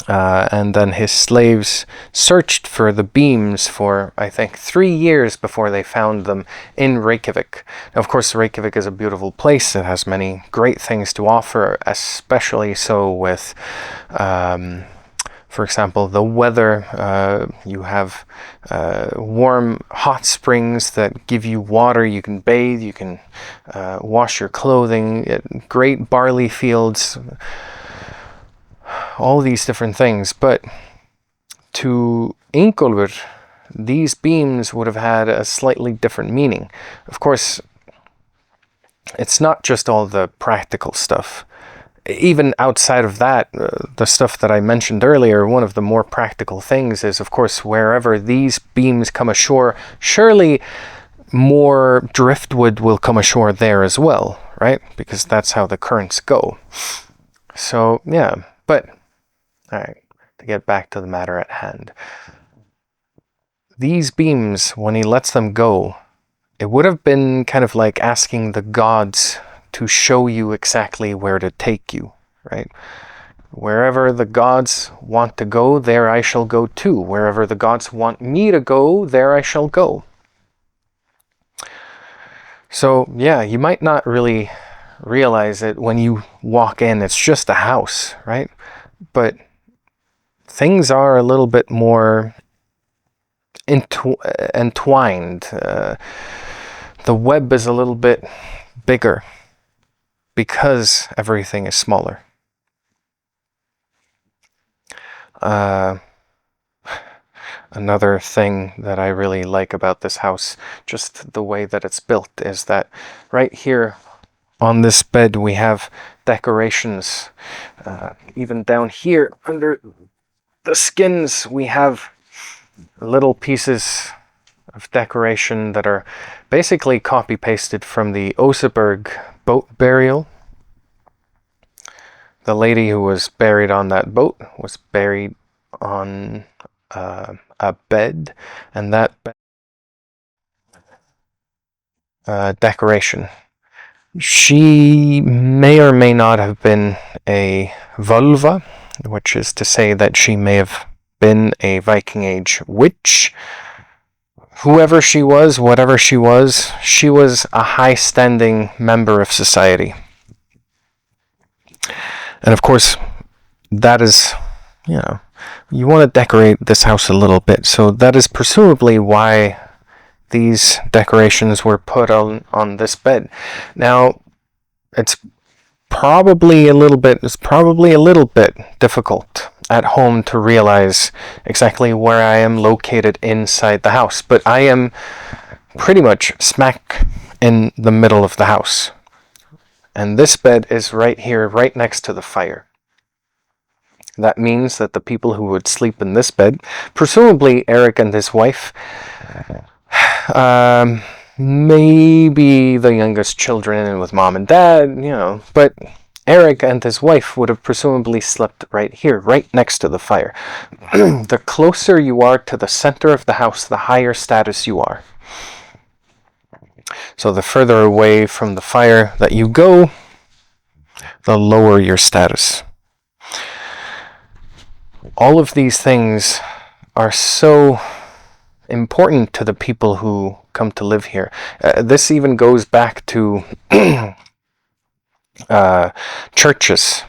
Speaker 1: And then his slaves searched for the beams for, I think, 3 years before they found them in Reykjavik. Now, of course, Reykjavik is a beautiful place. It has many great things to offer, especially so with, for example, the weather. You have warm, hot springs that give you water. You can bathe, you can wash your clothing, great barley fields, all these different things. But to Ingólfur, these beams would have had a slightly different meaning. Of course, it's not just all the practical stuff. Even outside of that, the stuff that I mentioned earlier, one of the more practical things is, of course, wherever these beams come ashore, surely more driftwood will come ashore there as well, right? Because that's how the currents go. So, yeah. But, all right, to get back to the matter at hand. These beams, when he lets them go, it would have been kind of like asking the gods to show you exactly where to take you, right? Wherever the gods want to go, there I shall go too. Wherever the gods want me to go, there I shall go. So, yeah, you might not really realize it when you walk in. It's just a house, right? But things are a little bit more entwined. The web is a little bit bigger because everything is smaller. Another thing that I really like about this house, just the way that it's built, is that right here on this bed we have decorations. Even down here under the skins we have little pieces of decoration that are basically copy-pasted from the Oseberg boat burial. The lady who was buried on that boat was buried on a bed, and that decoration, she may or may not have been a vulva, which is to say that she may have been a Viking Age witch. Whoever she was, whatever she was a high-standing member of society. And of course, that is, you want to decorate this house a little bit. So that is presumably why these decorations were put on this bed. Now, it's probably a little bit difficult at home to realize exactly where I am located inside the house, but I am pretty much smack in the middle of the house. And this bed is right here, right next to the fire. That means that the people who would sleep in this bed, presumably Eric and his wife, maybe the youngest children with mom and dad, but Eric and his wife would have presumably slept right here, right next to the fire. The closer you are to the center of the house, the higher status you are. So the further away from the fire that you go, the lower your status. All of these things are so important to the people who come to live here. This even goes back to churches.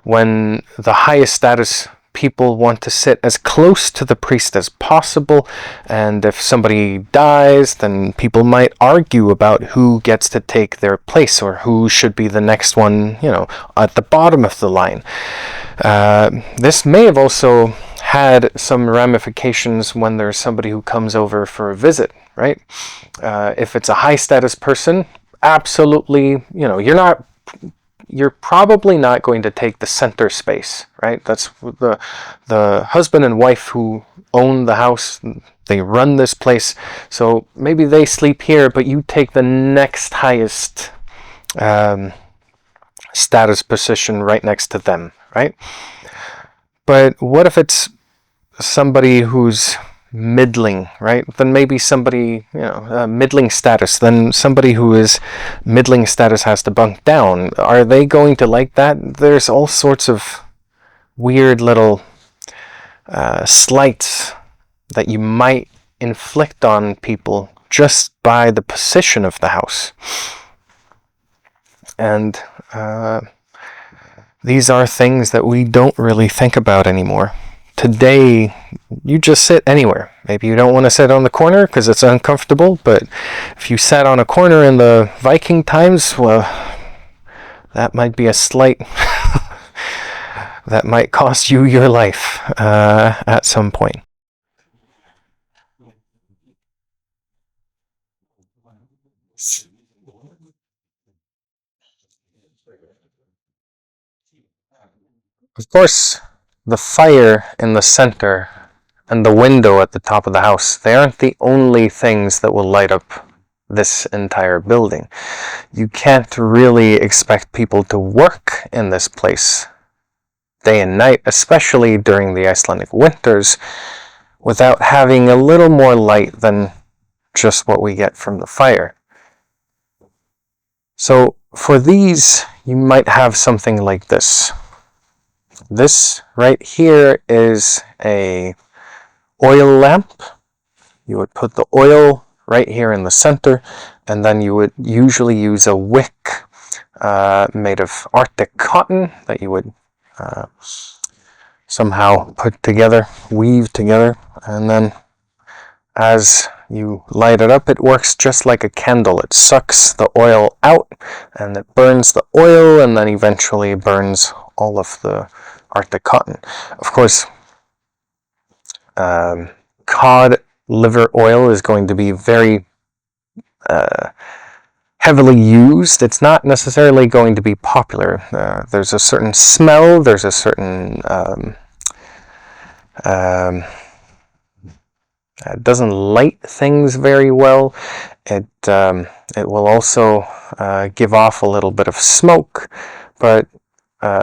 Speaker 1: When the highest status people want to sit as close to the priest as possible, and if somebody dies, then people might argue about who gets to take their place or who should be the next one, at the bottom of the line. This may have also had some ramifications when there's somebody who comes over for a visit, right? If it's a high status person, absolutely, you're probably not going to take the center space, right? That's the husband and wife who own the house. They run this place. So maybe they sleep here, but you take the next highest status position right next to them, right? But what if it's somebody who's middling, right? Then maybe somebody, middling status, then somebody who is middling status has to bunk down. Are they going to like that? There's all sorts of weird little slights that you might inflict on people just by the position of the house. And these are things that we don't really think about anymore. Today, you just sit anywhere. Maybe you don't want to sit on the corner because it's uncomfortable, but if you sat on a corner in the Viking times, well, that might be a slight that might cost you your life at some point. Of course, the fire in the center and the window at the top of the house, they aren't the only things that will light up this entire building. You can't really expect people to work in this place day and night, especially during the Icelandic winters, without having a little more light than just what we get from the fire. So for these, you might have something like this. This right here is a oil lamp. You would put the oil right here in the center, and then you would usually use a wick made of Arctic cotton that you would somehow put together, weave together, and then as you light it up, it works just like a candle. It sucks the oil out and it burns the oil, and then eventually burns all of the Arctic cotton. Of course, cod liver oil is going to be very heavily used. It's not necessarily going to be popular. There's a certain smell, there's a certain it doesn't light things very well. It will also give off a little bit of smoke, but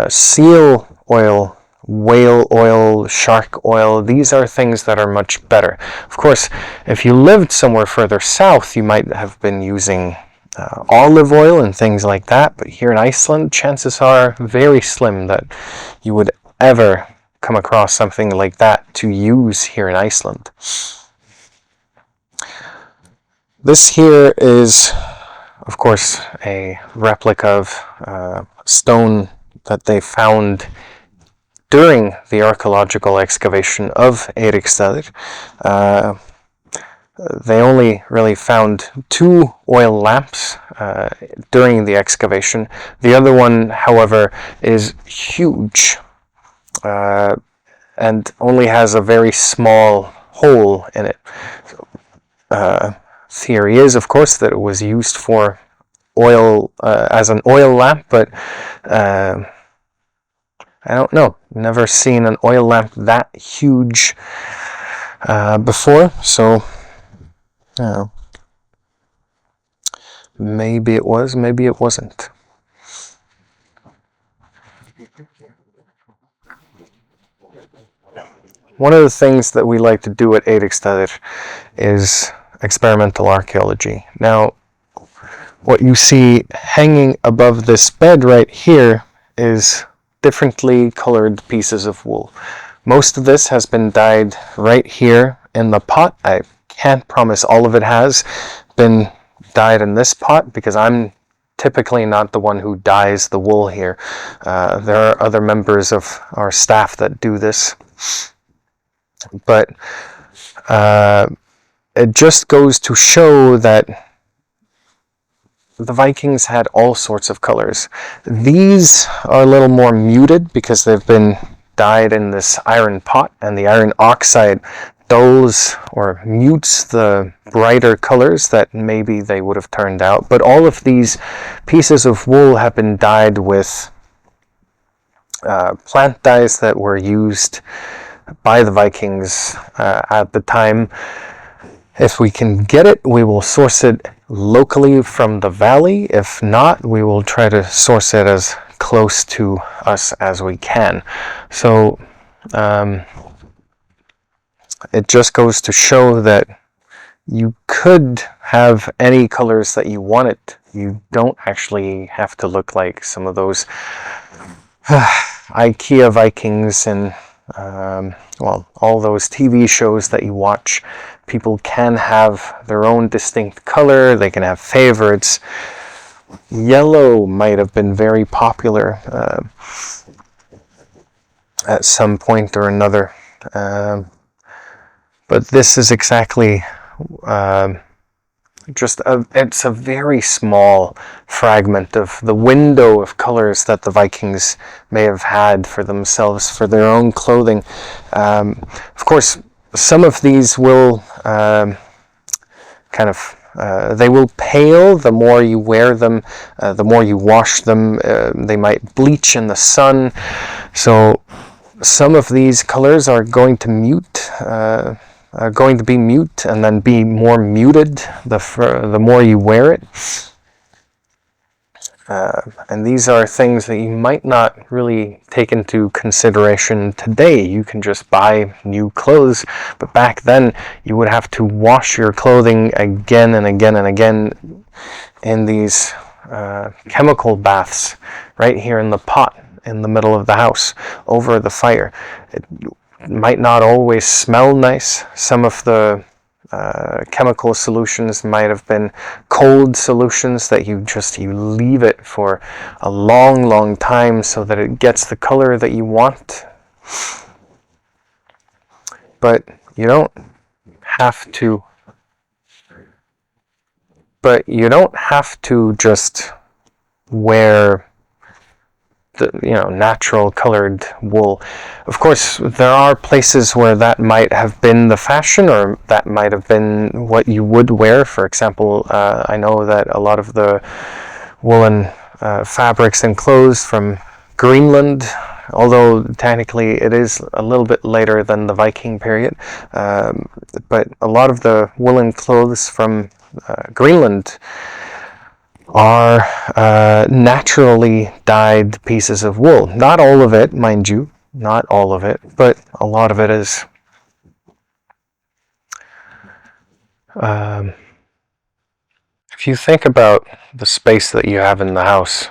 Speaker 1: seal oil, whale oil, shark oil, these are things that are much better. Of course, if you lived somewhere further south, you might have been using olive oil and things like that, but here in Iceland, chances are very slim that you would ever come across something like that to use here in Iceland. This here is, of course, a replica of stone that they found during the archaeological excavation of Eiríksstaðir. They only really found 2 oil lamps during the excavation. The other one, however, is huge and only has a very small hole in it. Theory is, of course, that it was used for oil as an oil lamp, but I don't know. Never seen an oil lamp that huge before, so maybe it was, maybe it wasn't. One of the things that we like to do at Eiríksstaðir is experimental archaeology. Now, what you see hanging above this bed right here is differently colored pieces of wool. Most of this has been dyed right here in the pot. I can't promise all of it has been dyed in this pot because I'm typically not the one who dyes the wool here. There are other members of our staff that do this. But it just goes to show that the Vikings had all sorts of colors. These are a little more muted because they've been dyed in this iron pot, and the iron oxide dulls or mutes the brighter colors that maybe they would have turned out. But all of these pieces of wool have been dyed with plant dyes that were used by the Vikings at the time. If we can get it, we will source it locally from the valley. If not, we will try to source it as close to us as we can. So it just goes to show that you could have any colors that you wanted. You don't actually have to look like some of those IKEA Vikings and well, all those TV shows that you watch, people can have their own distinct color, they can have favorites. Yellow might have been very popular at some point or another, but this is exactly it's a very small fragment of the window of colors that the Vikings may have had for themselves, for their own clothing. Of course, some of these will they will pale the more you wear them, the more you wash them. They might bleach in the sun. So some of these colors are going to be mute and then be more muted the more you wear it. And these are things that you might not really take into consideration today. You can just buy new clothes, but back then you would have to wash your clothing again and again and again in these chemical baths right here in the pot in the middle of the house over the fire. It might not always smell nice. Some of the chemical solutions might have been cold solutions that you leave it for a long time so that it gets the color that you want. But you don't have to just wear the natural colored wool. Of course, there are places where that might have been the fashion, or that might have been what you would wear. For example, I know that a lot of the woolen fabrics and clothes from Greenland, although technically it is a little bit later than the Viking period, but a lot of the woolen clothes from Greenland are naturally dyed pieces of wool. Not all of it, mind you, not all of it, but a lot of it is. If you think about the space that you have in the house,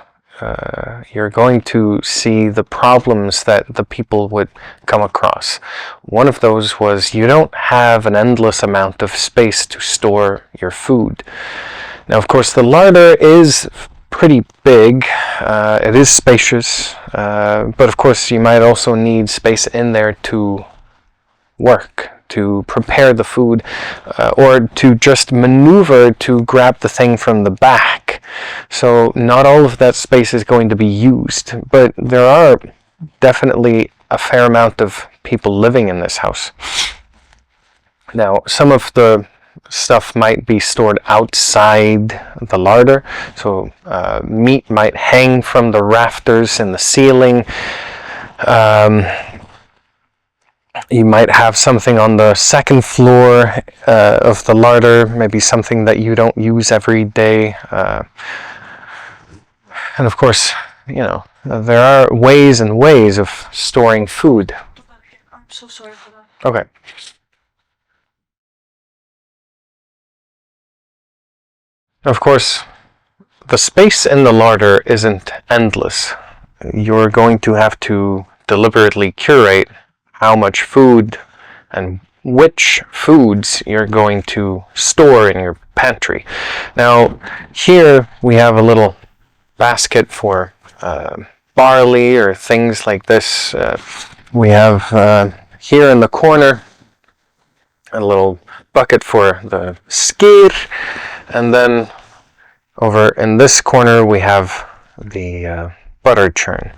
Speaker 1: you're going to see the problems that the people would come across. One of those was you don't have an endless amount of space to store your food. Now, of course, the larder is pretty big. It is spacious, but of course you might also need space in there to work, to prepare the food, or to just maneuver to grab the thing from the back. So not all of that space is going to be used, but there are definitely a fair amount of people living in this house. Now, some of the stuff might be stored outside the larder, so meat might hang from the rafters in the ceiling. You might have something on the second floor of the larder, maybe something that you don't use every day. And of course, there are ways and ways of storing food.
Speaker 2: I'm so sorry for that.
Speaker 1: Okay. Of course, the space in the larder isn't endless. You're going to have to deliberately curate how much food and which foods you're going to store in your pantry. Now, here we have a little basket for barley or things like this. We have here in the corner a little bucket for the skyr, and then over in this corner we have the butter churn.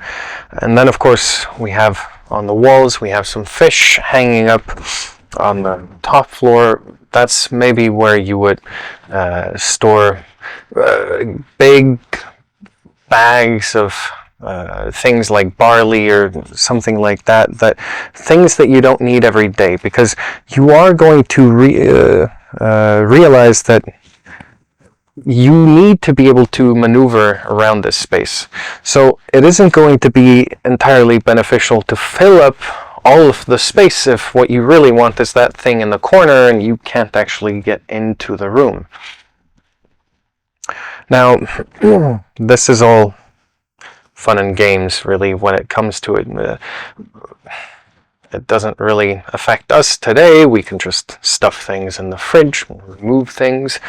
Speaker 1: And then of course we have on the walls, we have some fish hanging up on the top floor. That's maybe where you would store big bags of things like barley or something like that, things that you don't need every day, because you are going to realize that you need to be able to maneuver around this space. So it isn't going to be entirely beneficial to fill up all of the space if what you really want is that thing in the corner and you can't actually get into the room. Now, this is all fun and games, really, when it comes to it. It doesn't really affect us today. We can just stuff things in the fridge, remove things.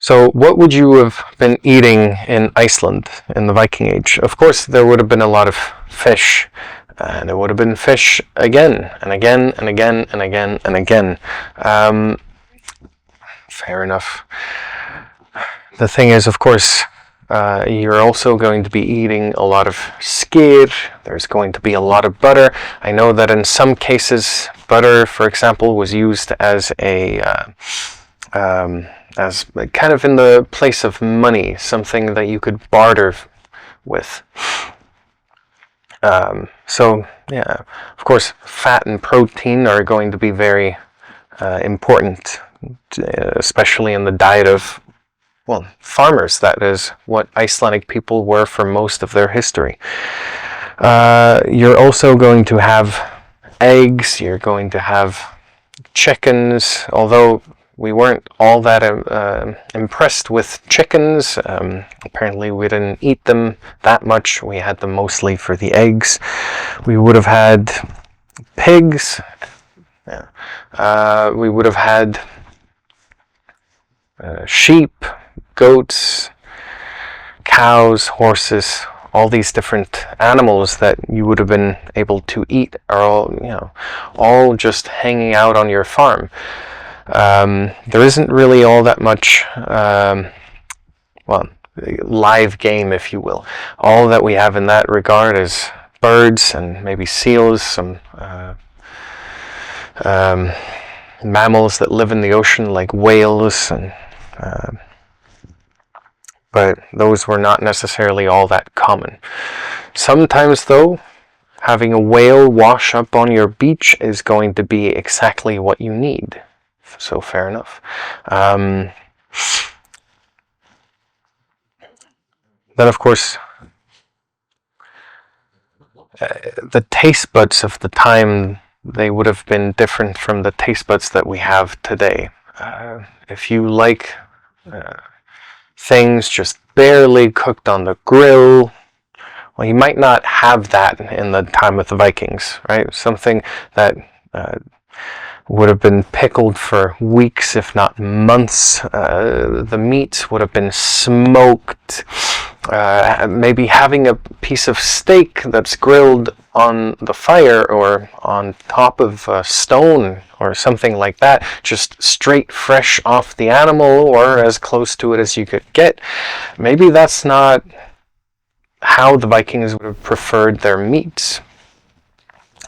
Speaker 1: So what would you have been eating in Iceland in the Viking Age? Of course, there would have been a lot of fish, and it would have been fish again, and again, and again, and again, and again. Fair enough. The thing is, of course, you're also going to be eating a lot of skyr. There's going to be a lot of butter. I know that in some cases, butter, for example, was used as a as kind of in the place of money, something that you could barter with. So yeah, of course, fat and protein are going to be very important, especially in the diet of, well, farmers. That is what Icelandic people were for most of their history. You're also going to have eggs, you're going to have chickens, although we weren't all that impressed with chickens. Apparently we didn't eat them that much. We had them mostly for the eggs. We would have had pigs. Yeah. We would have had sheep, goats, cows, horses, all these different animals that you would have been able to eat are all just hanging out on your farm. There isn't really all that much, live game, if you will. All that we have in that regard is birds and maybe seals, some mammals that live in the ocean like whales, and but those were not necessarily all that common. Sometimes, though, having a whale wash up on your beach is going to be exactly what you need. So fair enough. Then, of course, the taste buds of the time, they would have been different from the taste buds that we have today. If you like things just barely cooked on the grill, well, you might not have that in the time of the Vikings, right? Something that would have been pickled for weeks, if not months. The meat would have been smoked. Maybe having a piece of steak that's grilled on the fire or on top of a stone or something like that, just straight fresh off the animal or as close to it as you could get. Maybe that's not how the Vikings would have preferred their meats.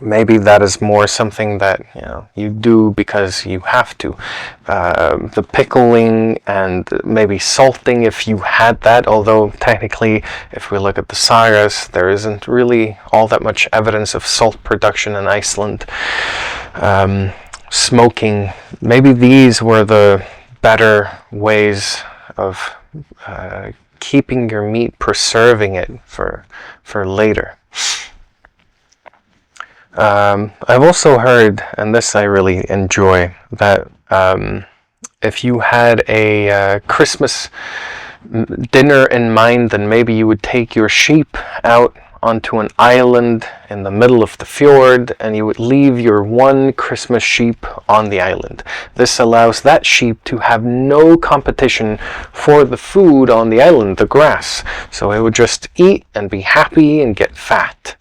Speaker 1: Maybe that is more something that you do because you have to. The pickling and maybe salting, if you had that, although technically if we look at the sagas, there isn't really all that much evidence of salt production in Iceland. Smoking, maybe these were the better ways of keeping your meat, preserving it for later. I've also heard, and this I really enjoy, that if you had a Christmas dinner in mind, then maybe you would take your sheep out onto an island in the middle of the fjord, and you would leave your one Christmas sheep on the island. This allows that sheep to have no competition for the food on the island, the grass. So it would just eat and be happy and get fat.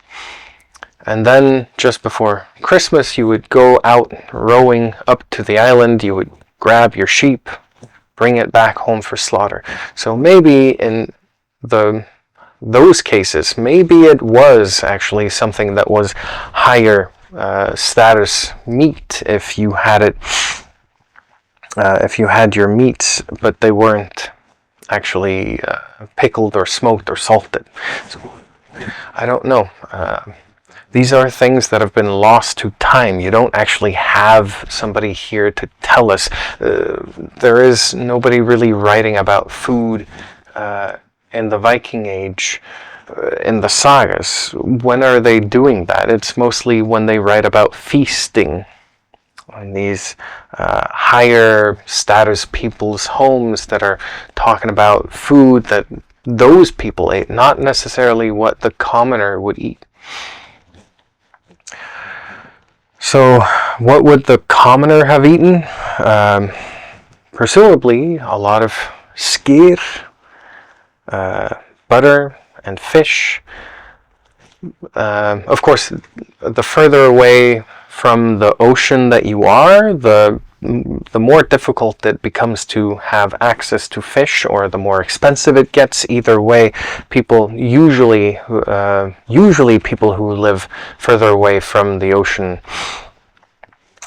Speaker 1: And then just before Christmas, you would go out rowing up to the island, you would grab your sheep, bring it back home for slaughter. So maybe in those cases, maybe it was actually something that was higher status meat if you had it, if you had your meats, but they weren't actually pickled or smoked or salted. So, I don't know. These are things that have been lost to time. You don't actually have somebody here to tell us. There is nobody really writing about food in the Viking Age, in the sagas. When are they doing that? It's mostly when they write about feasting. in these higher status people's homes that are talking about food that those people ate, not necessarily what the commoner would eat. So what would the commoner have eaten? Presumably a lot of skyr, butter and fish. Of course, the further away from the ocean that you are, the more difficult it becomes to have access to fish, or the more expensive it gets. Either way, people usually people who live further away from the ocean,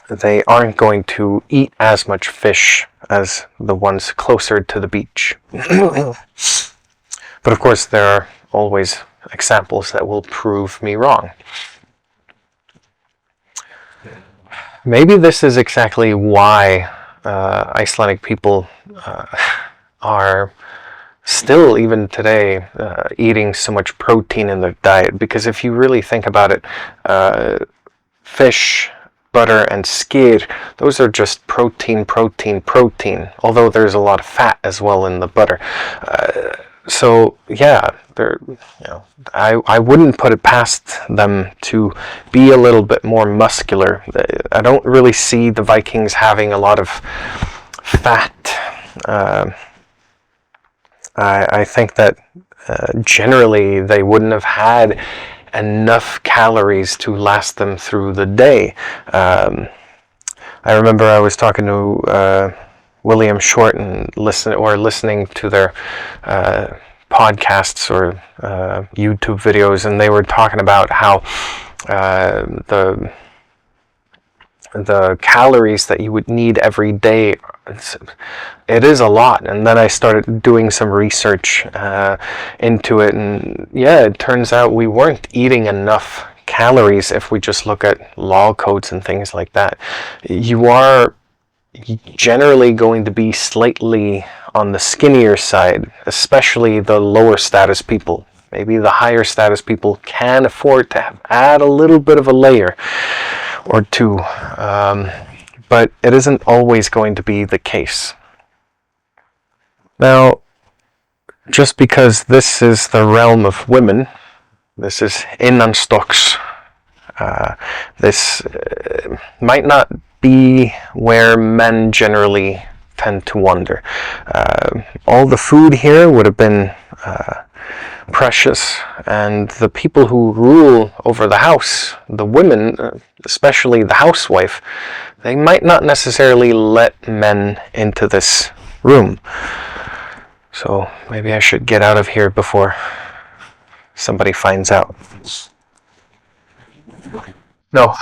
Speaker 1: they aren't going to eat as much fish as the ones closer to the beach. But of course, there are always examples that will prove me wrong. Maybe this is exactly why Icelandic people are still, even today, eating so much protein in their diet. Because if you really think about it, fish, butter, and skyr, those are just protein. Although there's a lot of fat as well in the butter. So yeah, I wouldn't put it past them to be a little bit more muscular. I don't really see the Vikings having a lot of fat. I think that generally they wouldn't have had enough calories to last them through the day. I remember I was talking to William Short and listening to their podcasts or YouTube videos, and they were talking about how the calories that you would need every day, it is a lot. And then I started doing some research into it, and yeah, it turns out we weren't eating enough calories if we just look at law codes and things like that. You are generally going to be slightly on the skinnier side, especially the lower status people. Maybe the higher status people can afford to add a little bit of a layer or two, but it isn't always going to be the case. Now, just because this is the realm of women, this is innanstocks, this might not be where men generally tend to wander. All the food here would have been precious, and the people who rule over the house, the women, especially the housewife, they might not necessarily let men into this room. So maybe I should get out of here before somebody finds out. No,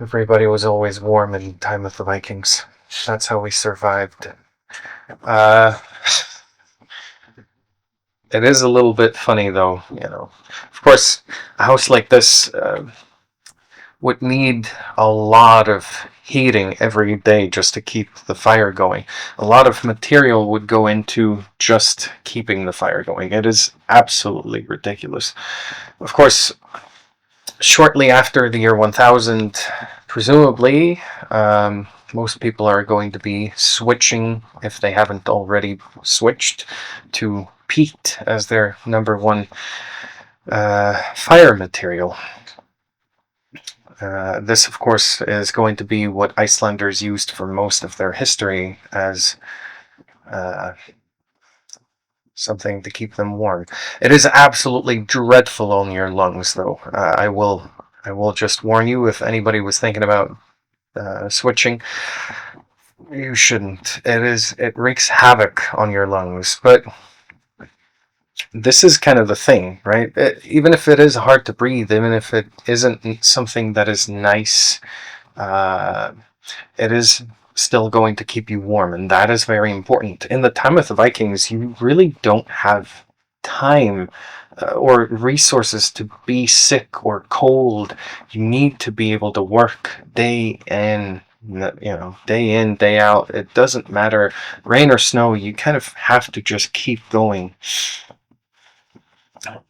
Speaker 1: everybody was always warm in time of the Vikings. That's how we survived. It is a little bit funny, though, Of course, a house like this would need a lot of heating every day just to keep the fire going. A lot of material would go into just keeping the fire going. It is absolutely ridiculous. Of course, shortly after the year 1000, presumably, most people are going to be switching, if they haven't already switched, to peat as their number one fire material. This, of course, is going to be what Icelanders used for most of their history as something to keep them warm. It is absolutely dreadful on your lungs, though. I will just warn you, if anybody was thinking about switching, you shouldn't. It wreaks havoc on your lungs. But this is kind of the thing, right? Even if it is hard to breathe, even if it isn't something that is nice, it is still going to keep you warm, and that is very important. In the time of the Vikings, you really don't have time or resources to be sick or cold. You need to be able to work day in, day out. It doesn't matter, rain or snow, you kind of have to just keep going.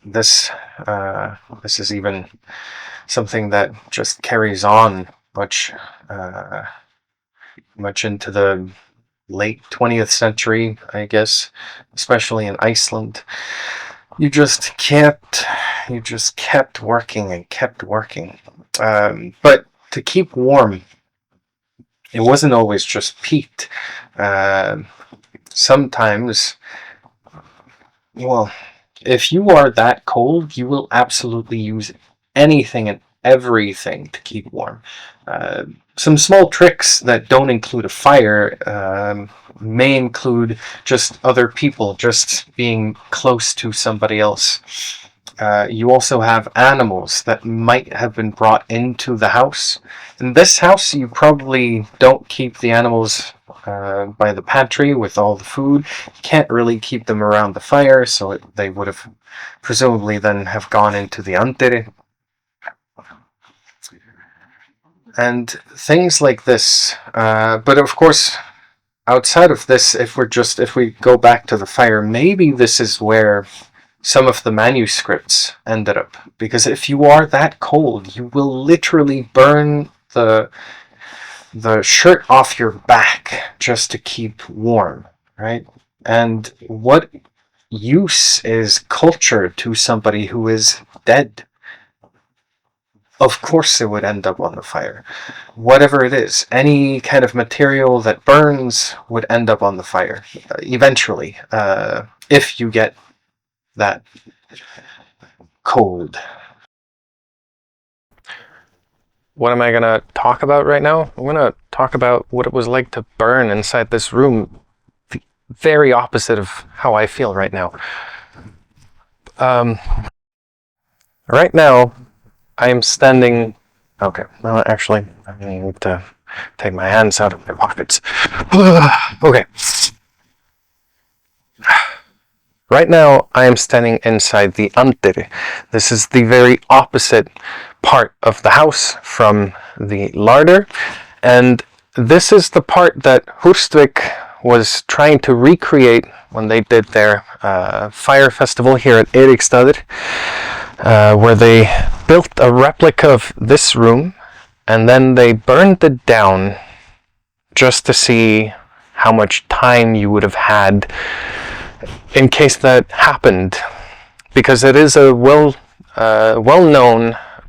Speaker 1: This is even something that just carries on much much into the late 20th century, I guess, especially in Iceland. You just kept working and kept working. But to keep warm, it wasn't always just peat. Sometimes, well, if you are that cold, you will absolutely use anything and everything to keep warm. Some small tricks that don't include a fire may include just other people, just being close to somebody else. You also have animals that might have been brought into the house. In this house, you probably don't keep the animals by the pantry with all the food. You can't really keep them around the fire, so they would have presumably then have gone into the antere. And things like this. But of course, outside of this, if we go back to the fire, maybe this is where some of the manuscripts ended up. Because if you are that cold, you will literally burn the shirt off your back just to keep warm, right? And what use is culture to somebody who is dead? Of course it would end up on the fire. Whatever it is, any kind of material that burns would end up on the fire eventually, if you get that cold. What am I going to talk about right now? I'm going to talk about what it was like to burn inside this room. The very opposite of how I feel right now. Right now, I'm standing... Okay, well, actually, I need to take my hands out of my pockets. Okay. Right now, I am standing inside the antere. This is the very opposite part of the house from the larder. And this is the part that Húsvík was trying to recreate when they did their fire festival here at Eiríksstaðir, where they built a replica of this room and then they burned it down just to see how much time you would have had in case that happened, because it is a well-known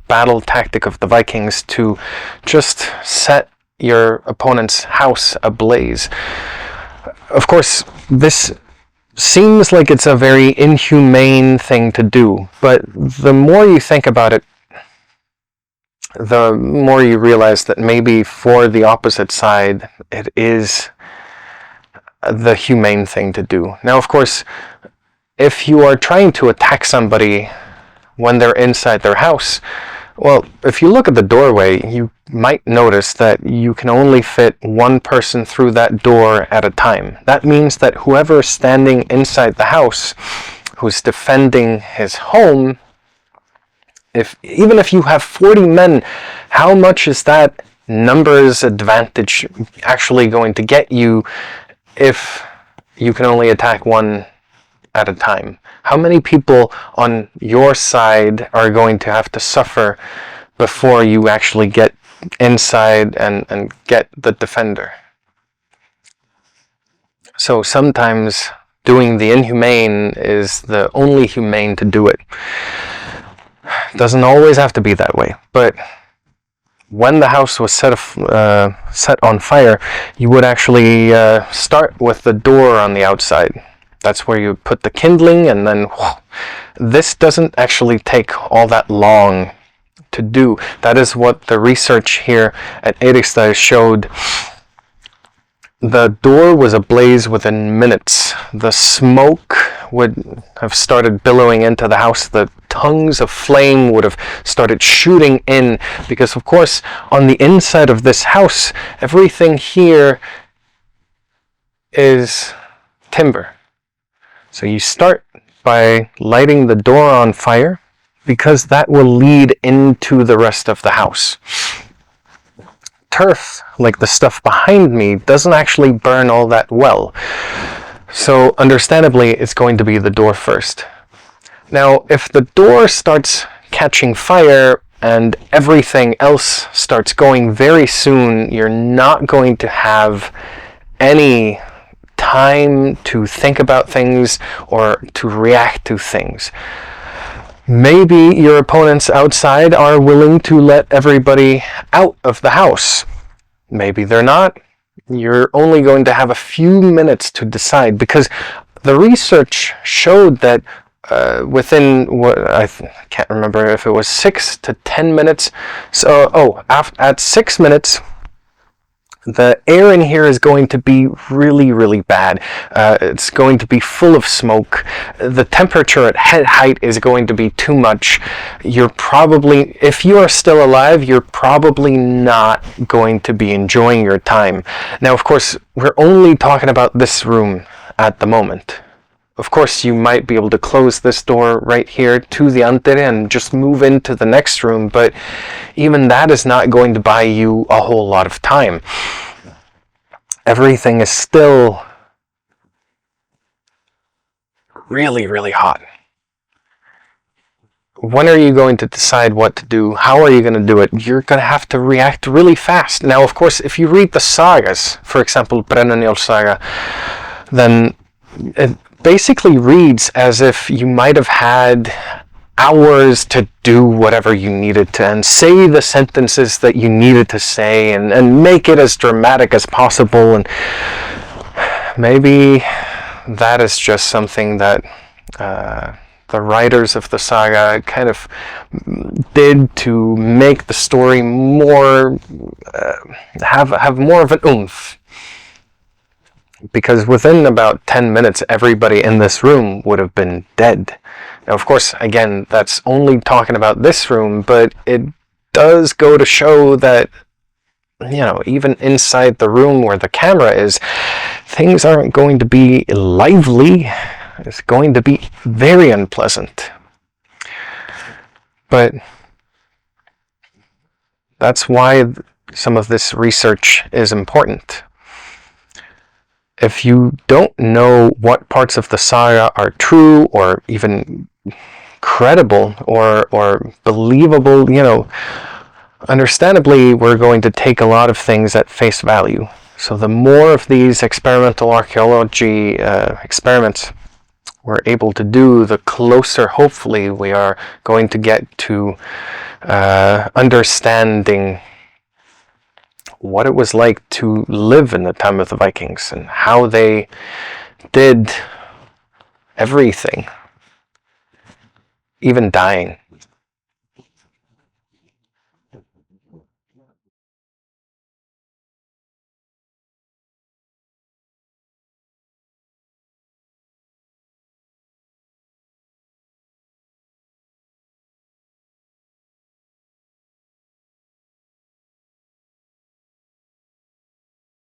Speaker 1: battle tactic of the Vikings to just set your opponent's house ablaze. Of course, this seems like it's a very inhumane thing to do, but the more you think about it, the more you realize that maybe for the opposite side, it is the humane thing to do. Now, of course, if you are trying to attack somebody when they're inside their house, well, if you look at the doorway, you might notice that you can only fit one person through that door at a time. That means that whoever is standing inside the house, who's defending his home, even if you have 40 men, how much is that numbers advantage actually going to get you if you can only attack one at a time? How many people on your side are going to have to suffer before you actually get inside and get the defender? So sometimes doing the inhumane is the only humane to do it. Doesn't always have to be that way, but when the house was set on fire, you would actually start with the door on the outside. That's where you put the kindling, and then this doesn't actually take all that long to do. That is what the research here at Eiríksstaðir showed. The door was ablaze within minutes. The smoke would have started billowing into the house. The tongues of flame would have started shooting in, because of course on the inside of this house, everything here is timber. So you start by lighting the door on fire, because that will lead into the rest of the house. Turf, like the stuff behind me, doesn't actually burn all that well. So understandably, it's going to be the door first. Now, if the door starts catching fire, and everything else starts going very soon, you're not going to have any time to think about things or to react to things. Maybe your opponents outside are willing to let everybody out of the house. Maybe they're not. You're only going to have a few minutes to decide, because the research showed that within I can't remember if it was 6 to 10 minutes. So, at 6 minutes, the air in here is going to be really, really bad. It's going to be full of smoke. The temperature at head height is going to be too much. You're probably, if you are still alive, you're probably not going to be enjoying your time. Now, of course, we're only talking about this room at the moment. Of course, you might be able to close this door right here to the antere and just move into the next room, but even that is not going to buy you a whole lot of time. Everything is still really, really hot. When are you going to decide what to do? How are you going to do it? You're going to have to react really fast. Now, of course, if you read the sagas, for example, Brennanjal saga, then it basically reads as if you might have had hours to do whatever you needed to and say the sentences that you needed to say and make it as dramatic as possible. And maybe that is just something that the writers of the saga kind of did to make the story more have more of an oomph. Because within about 10 minutes, everybody in this room would have been dead. Now, of course, again, that's only talking about this room, but it does go to show that, even inside the room where the camera is, things aren't going to be lively. It's going to be very unpleasant. But that's why some of this research is important. If you don't know what parts of the saga are true or even credible or believable, understandably, we're going to take a lot of things at face value. So the more of these experimental archaeology experiments we're able to do, the closer, hopefully, we are going to get to understanding what it was like to live in the time of the Vikings and how they did everything, even dying.